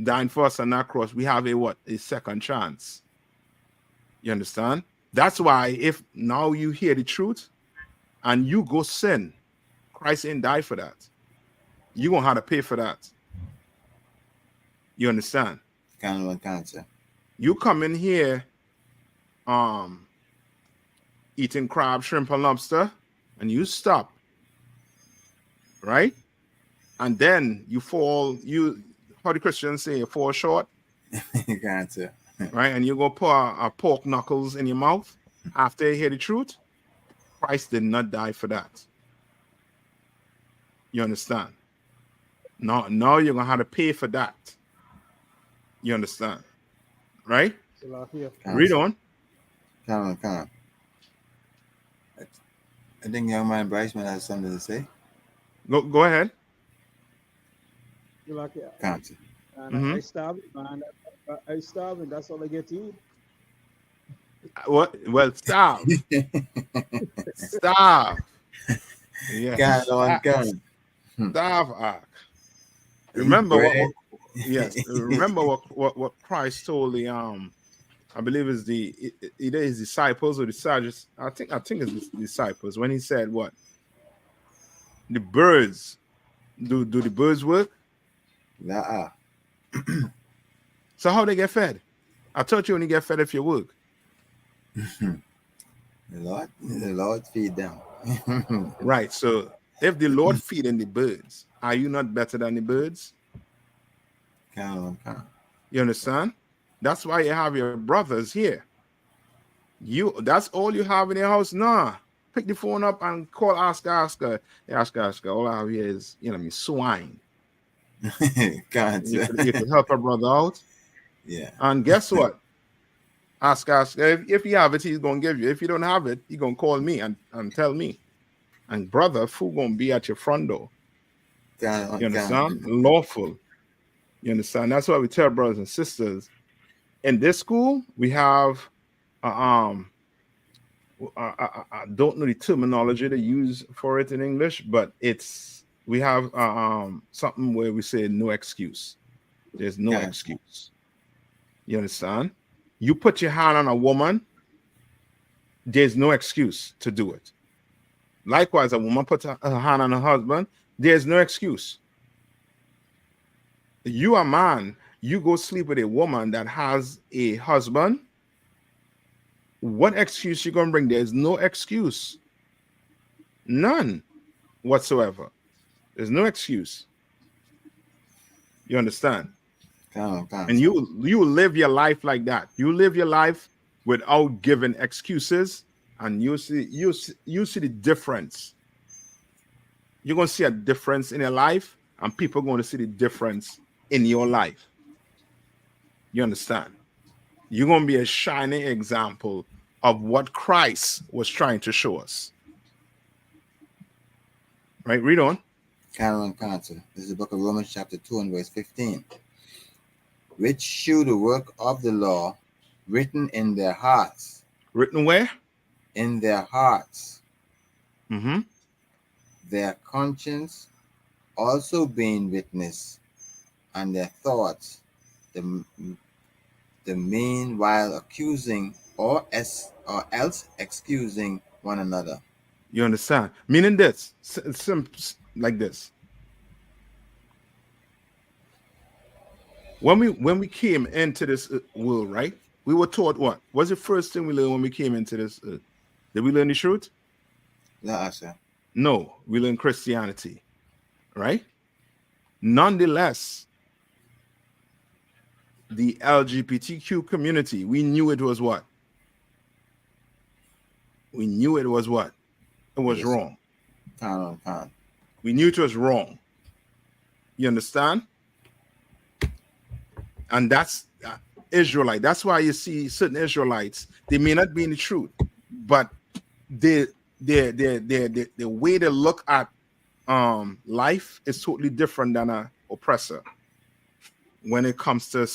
dying for us on that cross, we have a second chance. You understand? That's why if now you hear the truth and you go sin, Christ ain't died for that. You're gonna have to pay for that. You understand? Kind of cancer. You come in here eating crab, shrimp, and lobster, and you stop, right? And then you fall, how the Christians say, you fall short, Cancer. right? And you go put a pork knuckles in your mouth after you hear the truth. Christ did not die for that. You understand? Now you're gonna have to pay for that. You understand? Right? Salakia. Read on. Come on. I think young man Bryceman has something to say. Go ahead. Salakia. Cancer. And Mhm. I starving, man. I starving. That's all I get to eat. What? Well, stop. Stop. Yeah. Can. Stop. Ark. Remember Bread. yes. Remember what Christ told the I believe it's either his disciples or the Sadducees. I think it's the disciples when he said what? The birds. Do the birds work? Nah. So how they get fed? I thought you only get fed if you work. The Lord feed them. Right. So if the Lord feeding the birds, are you not better than the birds? Can. You understand? That's why you have your brothers here. That's all you have in your house. Nah. Pick the phone up and call Oscar. Hey, Oscar. All I have here is, swine. Cancer. You can help a brother out. Yeah. And guess what? Ask. If you have it, he's gonna give you. If you don't have it, he's gonna call me and tell me. And brother, food gonna be at your front door. You understand? Lawful. You understand? That's why we tell brothers and sisters. In this school, we have I don't know the terminology they use for it in English, but we have something where we say no excuse. There's no excuse. You understand? You put your hand on a woman, there's no excuse to do it. Likewise, a woman puts her hand on her husband, there's no excuse. You a man, you go sleep with a woman that has a husband, what excuse you gonna bring? There's no excuse. None whatsoever. There's no excuse. You understand? And you live your life like that. You live your life without giving excuses, and you see the difference. You're gonna see a difference in your life, and people are going to see the difference in your life. You understand? You're gonna be a shining example of what Christ was trying to show us. Right? Read on. Cancer. This is the book of Romans chapter 2 and verse 15. Which shew the work of the law written in their hearts. Written where? In their hearts. Mm-hmm. Their conscience also being witness, and their thoughts, the meanwhile accusing or else excusing one another. You understand? Meaning this, like this. When we came into this world, right? We were taught what? What's the first thing we learned when we came into this earth? Did we learn the truth? No, we learned Christianity, right? Nonetheless, the LGBTQ community, we knew it was what? We knew it was what? It was wrong. We knew it was wrong. You understand? And that's Israelite. That's why you see certain Israelites, they may not be in the truth, but the way they look at life is totally different than an oppressor when it comes to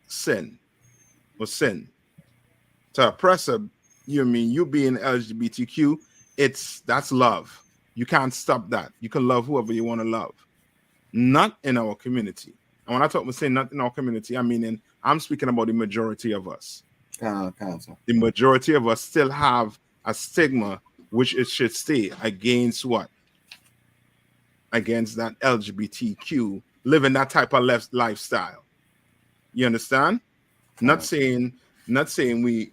sin. To oppressor, you being LGBTQ, that's love. You can't stop that. You can love whoever you want to love. Not in our community. And when I talk about saying not in our community, I'm speaking about the majority of us. The majority of us still have a stigma, which it should stay against what? Against that LGBTQ, living that type of lifestyle. You understand? Not saying we,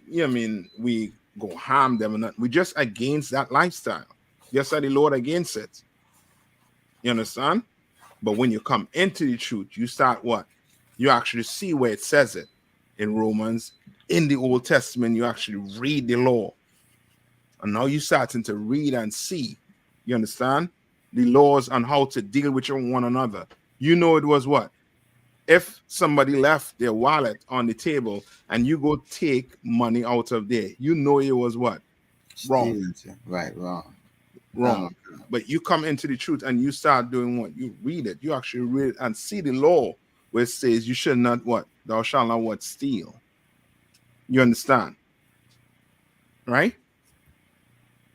we go harm them or not. We just against that lifestyle. Just like the Lord against it. You understand? But when you come into the truth, you start what? You actually see where it says it in Romans. In the Old Testament, you actually read the law. And now you're starting to read and see. You understand? The laws on how to deal with one another. You know it was what? If somebody left their wallet on the table and you go take money out of there, you know it was what? Wrong. Stealing, sir. Right, wrong. Wrong. But you come into the truth and you start doing what? You read it. You actually read it and see the law where it says you should not what? Thou shalt not what? Steal. You understand? Right?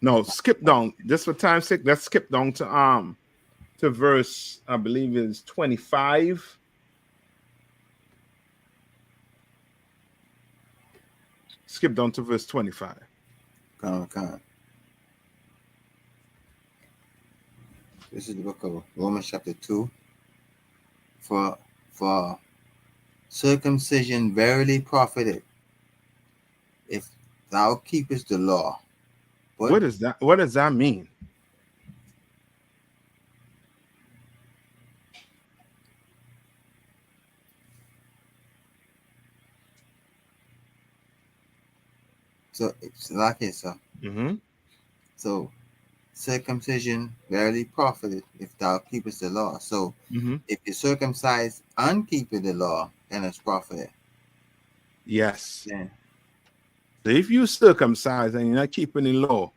No, skip down. Just for time's sake, let's skip down to verse, I believe is 25. Skip down to verse 25. Come on. This is the book of Romans chapter 2. For circumcision verily profited, if thou keepest the law. But What is that? What does that mean? so it's like it, sir. Mm-hmm. So circumcision verily profited if thou keepest the law. So Mm-hmm. if you circumcise and keep the law, then it's profited. Yes. Then So if you circumcise and you're not keeping the law,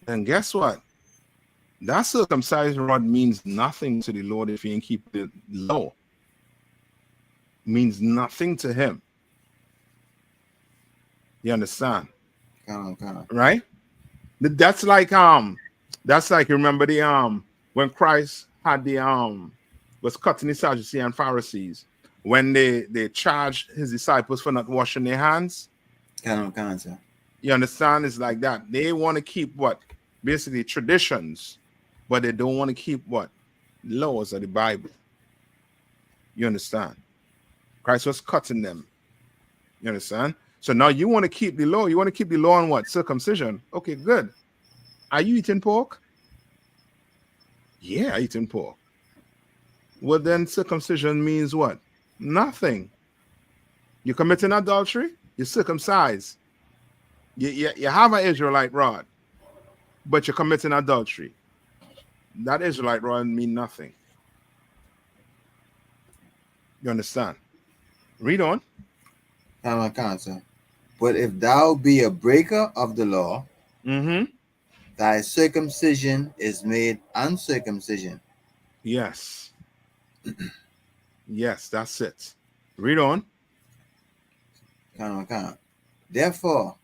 then guess what? That circumcised rod means nothing to the Lord if you ain't keep the law. Means nothing to him. You understand? come on. Right? That's like remember the when Christ had the was cutting the Sadducees and Pharisees when they charged his disciples for not washing their hands. Come on, sir. You understand? It's like that. They want to keep what? Basically traditions, but they don't want to keep what? Laws of the Bible. You understand? Christ was cutting them. You understand? So now you want to keep the law. You want to keep the law on what? Circumcision. Okay, good. Are you eating pork? Yeah, eating pork. Well, then circumcision means what? Nothing. You're committing adultery, you're circumcised. You have an Israelite rod, but you're committing adultery. That Israelite rod mean nothing. You understand? Read on. Come on, sir. But if thou be a breaker of the law, Mm-hmm. thy circumcision is made uncircumcision. Yes. Yes, that's it. Read on. Come on. Therefore,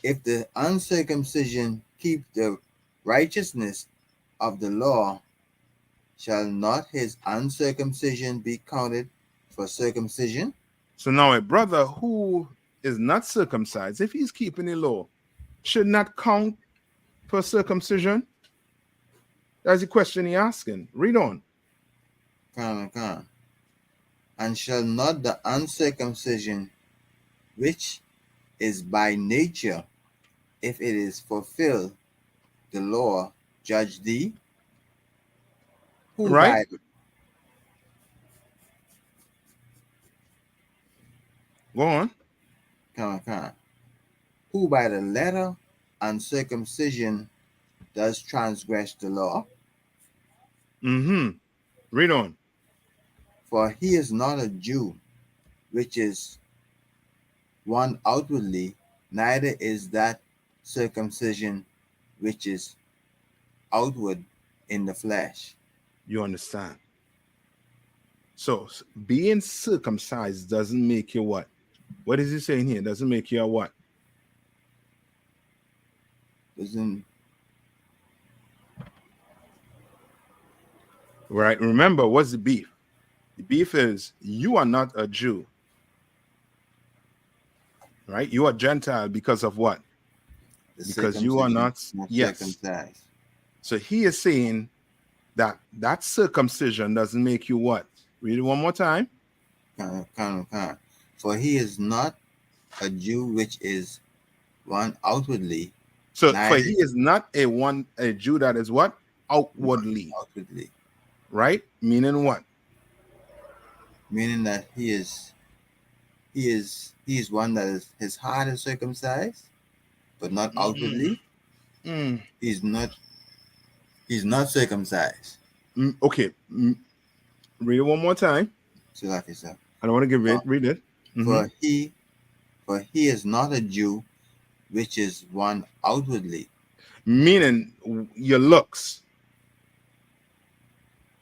if the uncircumcision keep the righteousness of the law, shall not his uncircumcision be counted for circumcision? So now a brother who is not circumcised, if he's keeping the law, should not count for circumcision? That's the question he's asking. Read on. Come on. And shall not the uncircumcision, which is by nature, if it is fulfilled, the law judge thee? Who Right? Go on. Come on. Who by the letter uncircumcision does transgress the law? Mm-hmm. Read on. For he is not a Jew, which is one outwardly, neither is that circumcision which is outward in the flesh. You understand? So being circumcised doesn't make you what? What is he saying here? Doesn't make you a what? Doesn't Right? Remember, what's the beef? The beef is you are not a Jew. Right? You are Gentile because of what? the Because you are not yes. circumcised. So he is saying that circumcision doesn't make you what? Read it one more time. Come on. For he is not a Jew which is one outwardly, So for neither he is not a Jew that is what? Outwardly, outwardly, right? Meaning what? meaning that he is one that is his heart is circumcised, but not outwardly. Mm. He's not circumcised. Okay. Read it one more time. So like I said, I don't want to give it. Read it. for he is not a Jew which is one outwardly. Meaning your looks.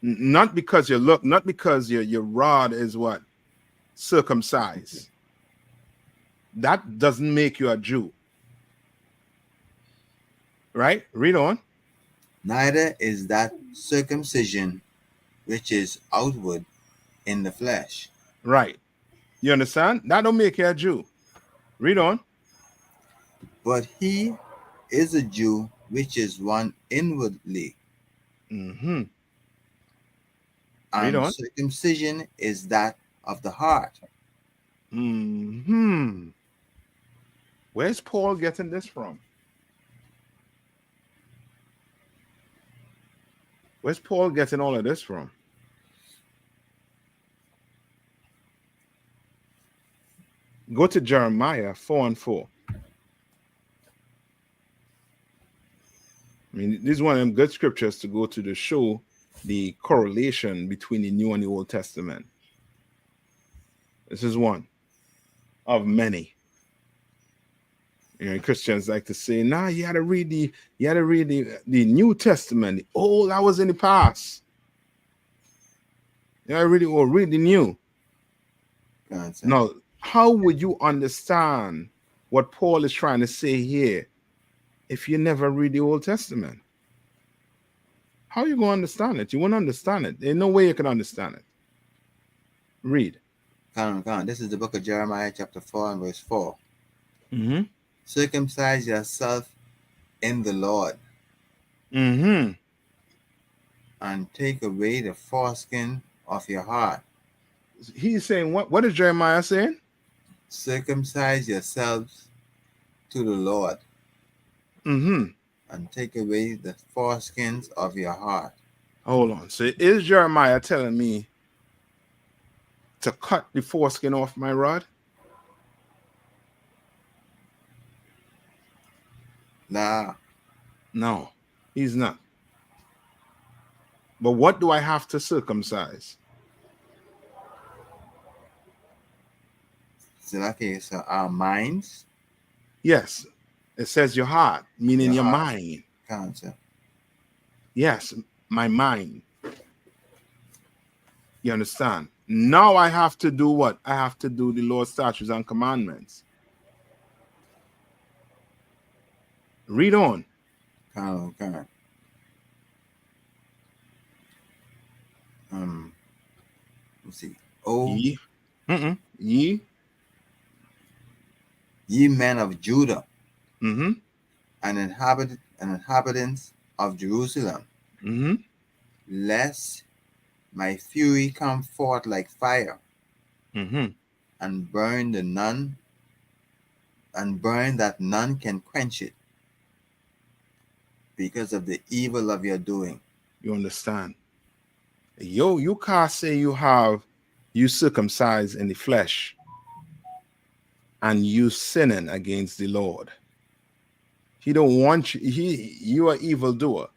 Not because you look, not because your rod is what? Circumcised. That doesn't make you a Jew. Right? Read on. Neither is that circumcision which is outward in the flesh. Right. You understand? That don't make you a Jew. Read on. But he is a Jew which is one inwardly. Mm-hmm. And Read on. circumcision is that of the heart. Mm-hmm. Where's Paul getting this from? Where's Paul getting all of this from? Go to Jeremiah 4:4. I mean, this is one of them good scriptures to go to show the correlation between the New and the Old Testament. This is one of many. You know, Christians like to say, "Nah, you had to read the New Testament. The old, that was in the past. You gotta read the New." Now, how would you understand what Paul is trying to say here if you never read the Old Testament? How are you going to understand it? You won't understand it. There's no way you can understand it. Read. Come on. This is the book of Jeremiah chapter 4 and verse 4. Mm-hmm. Circumcise yourself in the Lord Mm-hmm. and take away the foreskin of your heart. He's saying what? What is Jeremiah saying? Circumcise yourselves to the Lord Mm-hmm. and take away the foreskins of your heart. Hold on. So is Jeremiah telling me to cut the foreskin off my rod? Nah, No, he's not. But what do I have to circumcise? so okay, so our minds, Yes, it says your heart, meaning your heart. mind. Cancer. Yes, my mind. You understand? Now I have to do what? I have to do the Lord's statutes and commandments. Read on. Okay. Let's see. Oh, Ye. ye men of Judah, Mm-hmm. and inhabitants of Jerusalem, Mm-hmm. lest my fury come forth like fire, Mm-hmm. and burn that none can quench it, because of the evil of your doing. You understand? You can't say you circumcised in the flesh and you sinning against the Lord. He don't want you. You are evildoer.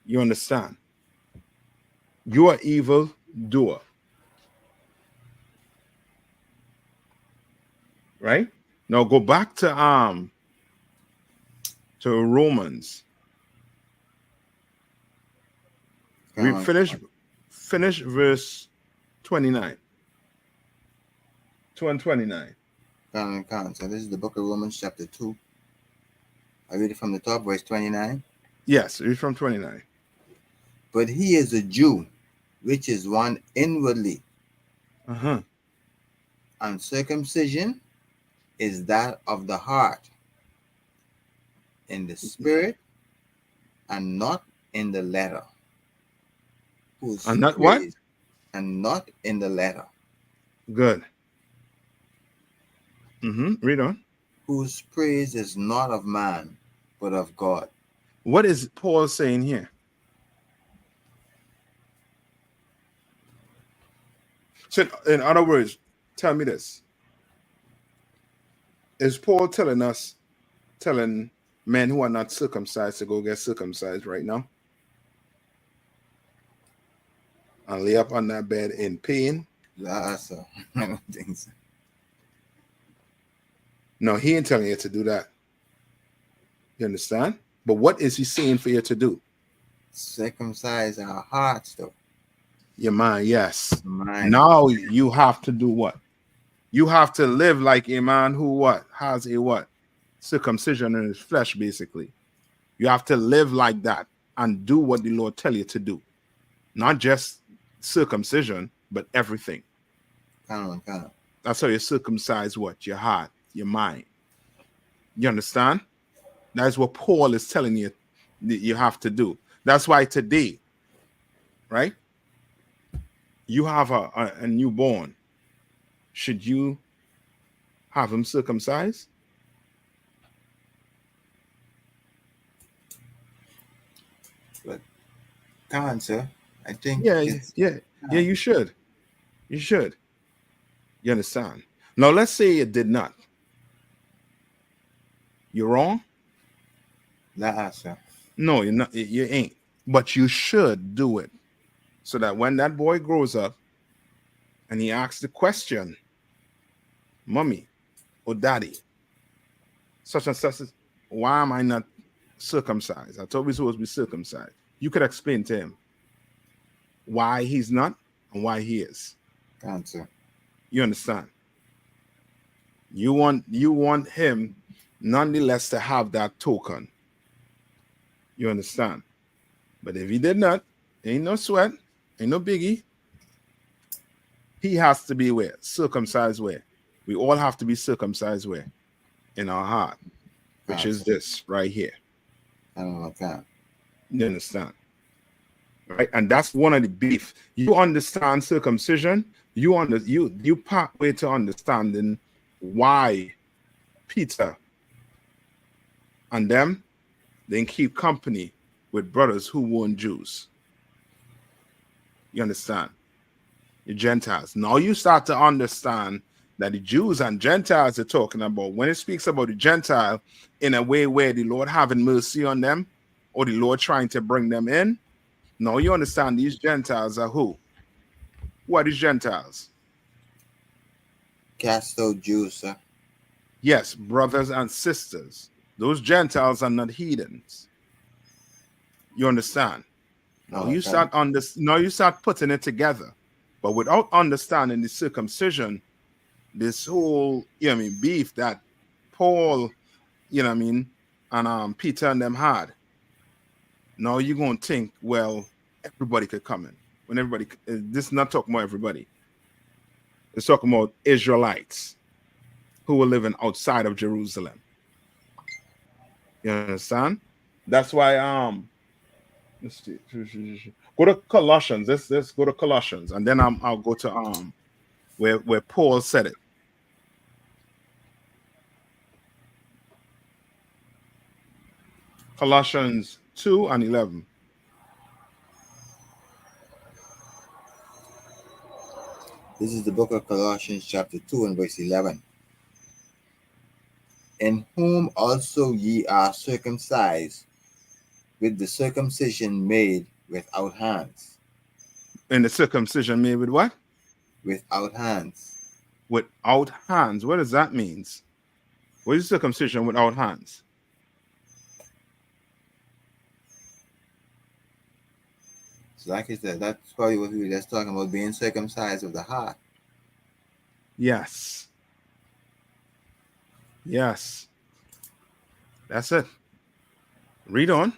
You understand? You are evil doer. Right? Now go back to Romans. Finish verse 29. 2 and 29. So this is the book of Romans chapter 2. I read it from the top, verse 29. Yes, read from 29. But he is a Jew, which is one inwardly. Uh-huh. And circumcision is that of the heart, in the spirit, and not in the letter. And not what? And not in the letter. Good. Read on. whose praise is not of man, but of God. What is Paul saying here? So, in other words, tell me this. Is Paul telling men who are not circumcised to go get circumcised right now? And lay up on that bed in pain? So I don't think so. No, he ain't telling you to do that. You understand? But what is he saying for you to do? Circumcise our hearts, though. Your mind, yes. Mind. Now you have to do what? You have to live like a man who what? Has a what? Circumcision in his flesh, basically. You have to live like that and do what the Lord tell you to do. Not just circumcision, but everything. Come on. That's how you circumcise what? Your heart, your mind. You understand? That's what Paul is telling you that you have to do. That's why today, right? You have a newborn. Should you have him circumcised? But come on, sir. I think Yeah, you should. You should. You understand? Now let's say you did not. You're wrong? Nah, sir. No, you're not. You ain't. But you should do it. So that when that boy grows up and he asks the question, Mommy or Daddy, such and such, why am I not circumcised? I thought we were supposed to be circumcised. You could explain to him why he's not and why he is. Answer. You understand? You want him nonetheless to have that token. You understand? But if he did not, ain't no sweat, ain't no biggie. He has to be where? Circumcised where? We all have to be circumcised where? In our heart, which is this right here. Okay. You understand? Right? And that's one of the beef. You understand circumcision, you pathway to understanding why Peter and them then keep company with brothers who weren't Jews. You understand? The Gentiles. Now you start to understand that the Jews and Gentiles are talking about, when it speaks about the Gentile in a way where the Lord having mercy on them or the Lord trying to bring them in. Now you understand these Gentiles are who? Who are these Gentiles? Cast out Jews, sir. Yes, brothers and sisters. Those Gentiles are not heathens. You understand? Now you start putting it together. But without understanding the circumcision, this whole, beef that Paul, and Peter and them had. Now you're going to think, well, everybody could come in. When everybody, this is not talking about everybody. It's talking about Israelites who were living outside of Jerusalem. You understand? That's why, let's see. Go to Colossians. Let's go to Colossians, and then I'll go to where Paul said it. Colossians 2:11. This is the book of Colossians chapter 2 and verse 11. In whom also ye are circumcised with the circumcision made without hands. And the circumcision made with what? Without hands. Without hands. What does that mean? What is circumcision without hands? So like I said, that's probably what we were just talking about, being circumcised of the heart. Yes. Yes. That's it. Read on.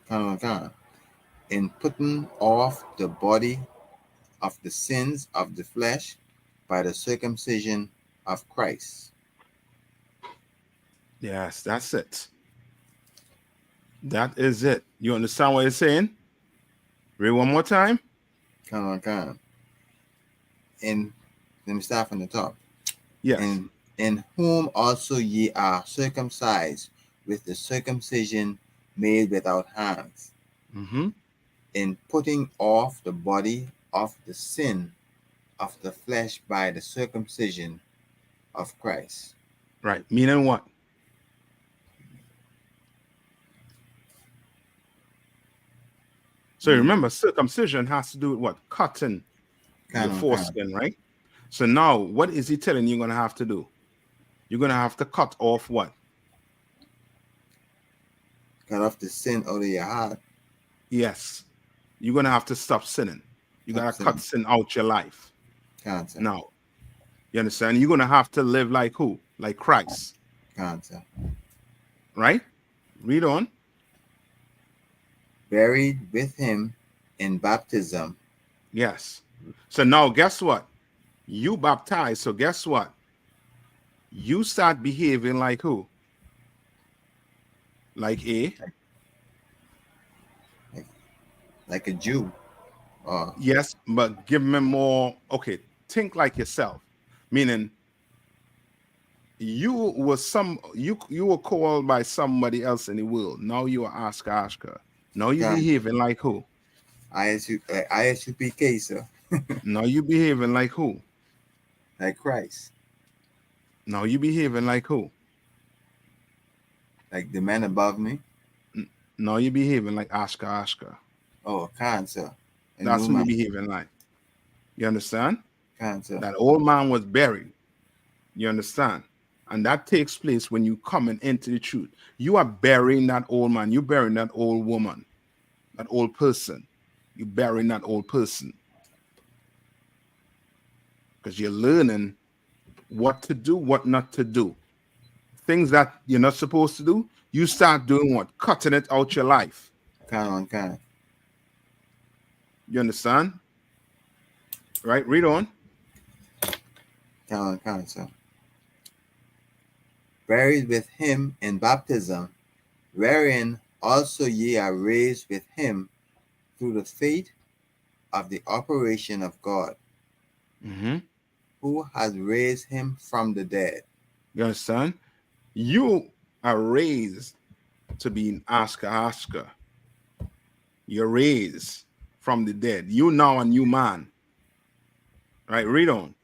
Come on. In putting off the body of the sins of the flesh by the circumcision of Christ. Yes, that's it. That is it. You understand what it's saying? Read one more time. Come on. And let me start from the top. Yes. In whom also ye are circumcised with the circumcision made without hands, Mm-hmm. in putting off the body of the sin of the flesh by the circumcision of Christ. Right. Meaning what? So remember, circumcision has to do with what? Cutting your Kind. foreskin, right? So now, what is he telling you you're going to have to do? You're going to have to cut off what? Cut off the sin out of your heart. Yes. You're going to have to stop sinning. You got to Stop cut sinning. sin out your life. Cancer. Now, you understand? You're going to have to live like who? Like Christ, Cancer. right? Read on. Buried with him in baptism. Yes. So now, guess what? You baptized. So guess what? You start behaving like who? Like a? Like a Jew. Yes, but give me more. Okay, think like yourself. Meaning, you were called by somebody else in the world. Now you are Ashka. Now you Cancer. behaving like who? ISUPK, sir. Now you behaving like who? Like Christ. Now you behaving like who? Like the man above me. Now you behaving like Ashka. Oh, cancer. A That's new who you man. behaving like. You understand? Cancer. That old man was buried. You understand? And that takes place when you coming into the truth. You are burying that old man. You burying that old woman, that old person. You burying that old person. Because you're learning what to do, what not to do. Things that you're not supposed to do, you start doing what? Cutting it out your life. Can. You understand? Right? Read on. Cancer. Buried with him in baptism, wherein also ye are raised with him through the faith of the operation of God, who has raised him from the dead. You understand? You are raised to be an Ashka. You're raised from the dead. You now a new man. Right? Read on.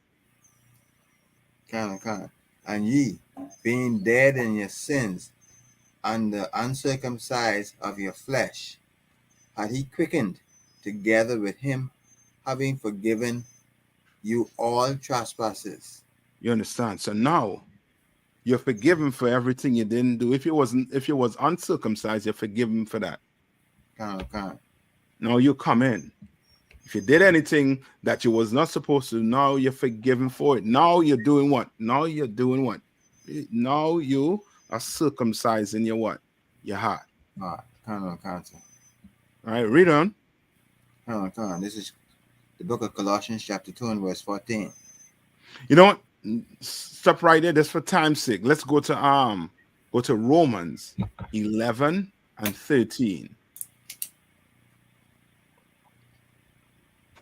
Can. And ye, being dead in your sins, and the uncircumcised of your flesh, had he quickened together with him, having forgiven you all trespasses. You understand? So now you're forgiven for everything you didn't do. If you was uncircumcised, you're forgiven for that. Can. Now you come in. If you did anything that you was not supposed to, now you're forgiven for it. Now you're doing what? Now you are circumcising your what? Your heart. Can. All right, read on. Can. This is the book of Colossians chapter 2 and verse 14. You know what? Stop right there. That's for time's sake. Let's go to Romans 11 and 13.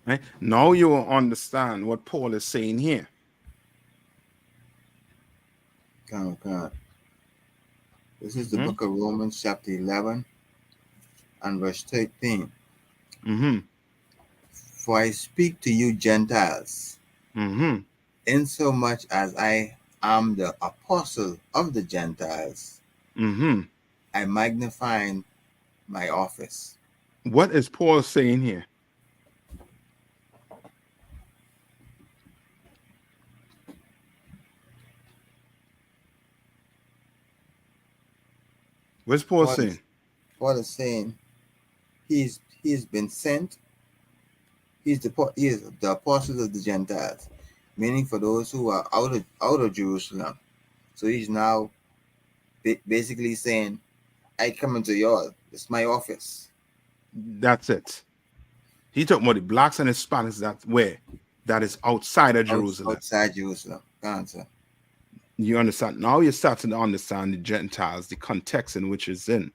Right? Now you will understand what Paul is saying here. Can. This is the book of Romans chapter 11 and verse 13. For I speak to you Gentiles, insomuch as I am the apostle of the Gentiles, I magnify my office. What is Paul saying here? What's Paul saying? Paul is saying he's been sent. He is the apostle of the Gentiles, meaning for those who are out of Jerusalem. So he's now basically saying, I come into y'all. It's my office. That's it. He talking about the blacks and Hispanics that is outside of Jerusalem. Outside Jerusalem. Answer. You understand? Now you're starting to understand the Gentiles, the context in which it's in.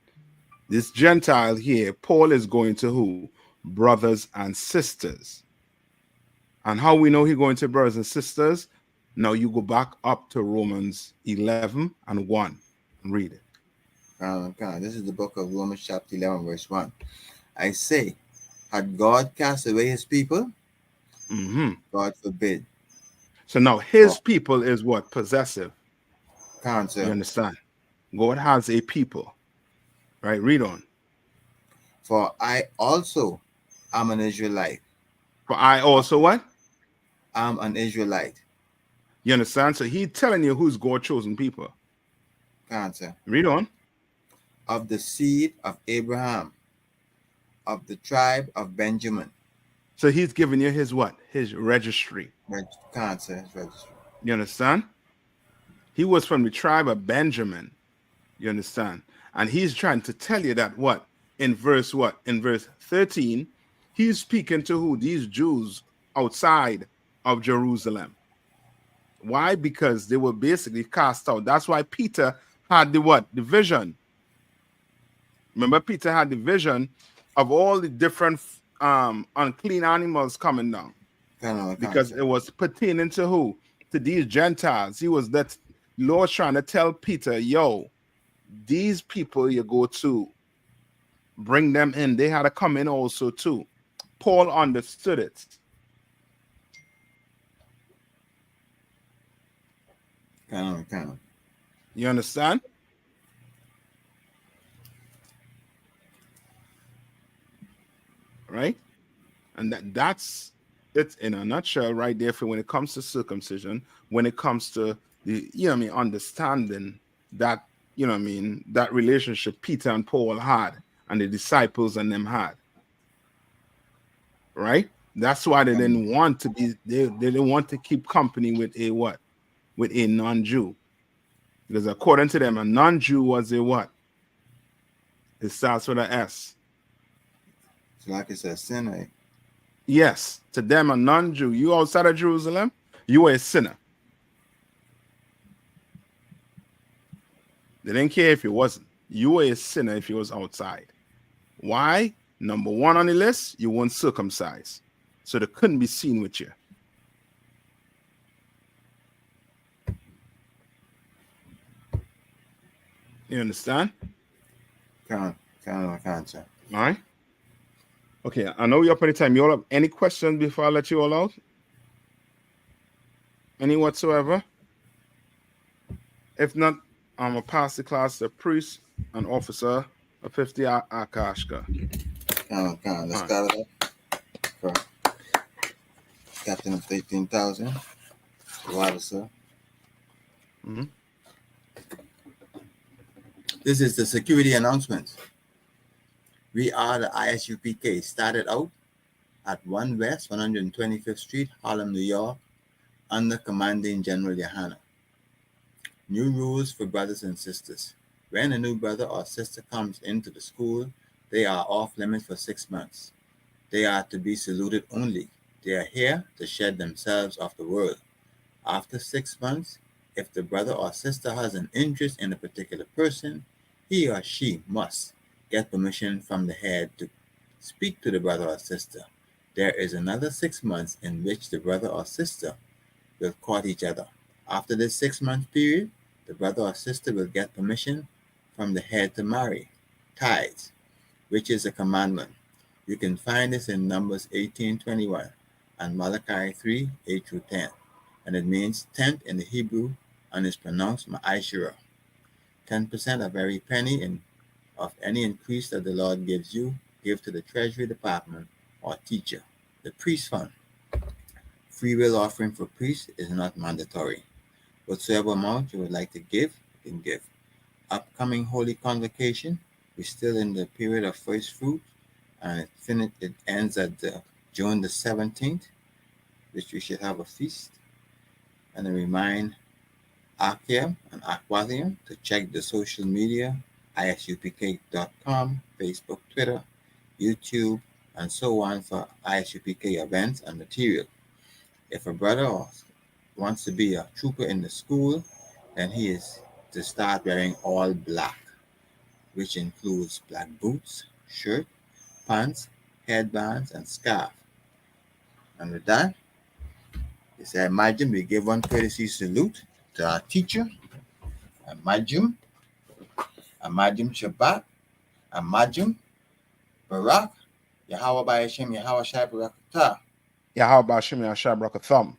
This Gentile here, Paul is going to who? Brothers and sisters. And how we know he's going to brothers and sisters? Now you go back up to Romans 11 and 1 and read it. This is the book of Romans chapter 11 verse 1. I say, had God cast away his people? Mhm. God forbid. So now his people is what? Possessive. Cancer. You understand? God has a people. Right? Read on. For I also am an Israelite. For I also what? I'm an Israelite. You understand? So he's telling you who's God's chosen people. Cancer. Read on. Of the seed of Abraham, of the tribe of Benjamin. So he's giving you his what? His registry. Cancer registry. You understand? He was from the tribe of Benjamin. You understand? And he's trying to tell you that what? In verse what? In verse 13, he's speaking to who? These Jews outside of Jerusalem. Why? Because they were basically cast out. That's why Peter had the what? The vision. Remember, Peter had the vision of all the different unclean animals coming down. Because it was pertaining to who? To these Gentiles. He was that Lord trying to tell Peter, yo, these people you go to, bring them in. They had to come in also too. Paul understood it. You understand? Right? And that's it in a nutshell right there for when it comes to circumcision, when it comes to the, understanding that, that relationship Peter and Paul had and the disciples and them had. Right? That's why they didn't want to be, they didn't want to keep company with a what? With a non-Jew. Because according to them, a non-Jew was a what? It starts with an S. So like it's a sinner. Yes, to them, a non-Jew. You outside of Jerusalem, you were a sinner. They didn't care if you wasn't. You were a sinner if you was outside. Why? Number one on the list, you weren't circumcised. So they couldn't be seen with you. You understand? Cancer. All right. Okay, I know you're up any time. You all have any questions before I let you all out? Any whatsoever? If not, I'm going to pass the class to priest and officer of 50 Akashka. Let's start it up. Captain of 13,000. Water, sir. Mm-hmm. This is the security announcement. We are the ISUPK. Started out at 1 West 125th Street, Harlem, New York, under Commanding General Yahana. New rules for brothers and sisters. When a new brother or sister comes into the school, they are off limits for 6 months. They are to be saluted only. They are here to shed themselves off the world. After 6 months, if the brother or sister has an interest in a particular person, he or she must get permission from the head to speak to the brother or sister. There is another 6 months in which the brother or sister will court each other. After this 6-month period, the brother or sister will get permission from the head to marry, tithes, which is a commandment. You can find this in Numbers 18:21 and Malachi 3:8-10. And it means tenth in the Hebrew and is pronounced ma'ashira. 10% of every penny of any increase that the Lord gives you, give to the Treasury Department or teacher. The priest fund. Free will offering for priests is not mandatory. Whatsoever amount you would like to give, you can give. Upcoming Holy Convocation, we're still in the period of first fruit, and it ends at June the 17th, which we should have a feast. And I remind Akia and Aquathium to check the social media, isupk.com, Facebook, Twitter, YouTube, and so on for ISUPK events and material. If a brother wants to be a trooper in the school, then he is to start wearing all black, which includes black boots, shirt, pants, headbands, and scarf. And with that, said, Imagine we give one courtesy salute to our teacher, Imagine Shabbat, Imagine Barak, Yahweh by Hashem, Yahweh Shai Barakatah. Yeah, how about Shimmy Ashabrak thumb?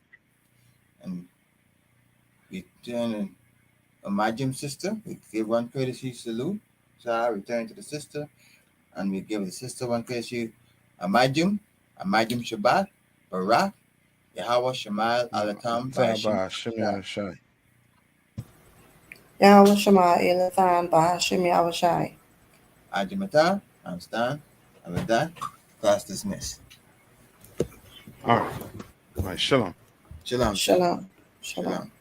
And we turn and Imagine sister, we give one courtesy salute. So I return to the sister, and we give the sister one courtesy. Imagine Shabbat, Barak, Yahweh Shemal Alatam by Hashem. Shimmy Ashai. Yahweh Shema Elathan Bahashim Yahweh Shai. Ajimata, understand? And with that, class dismissed. All right. All right. Shalom. Shalom. Shalom. Shalom. Shalom.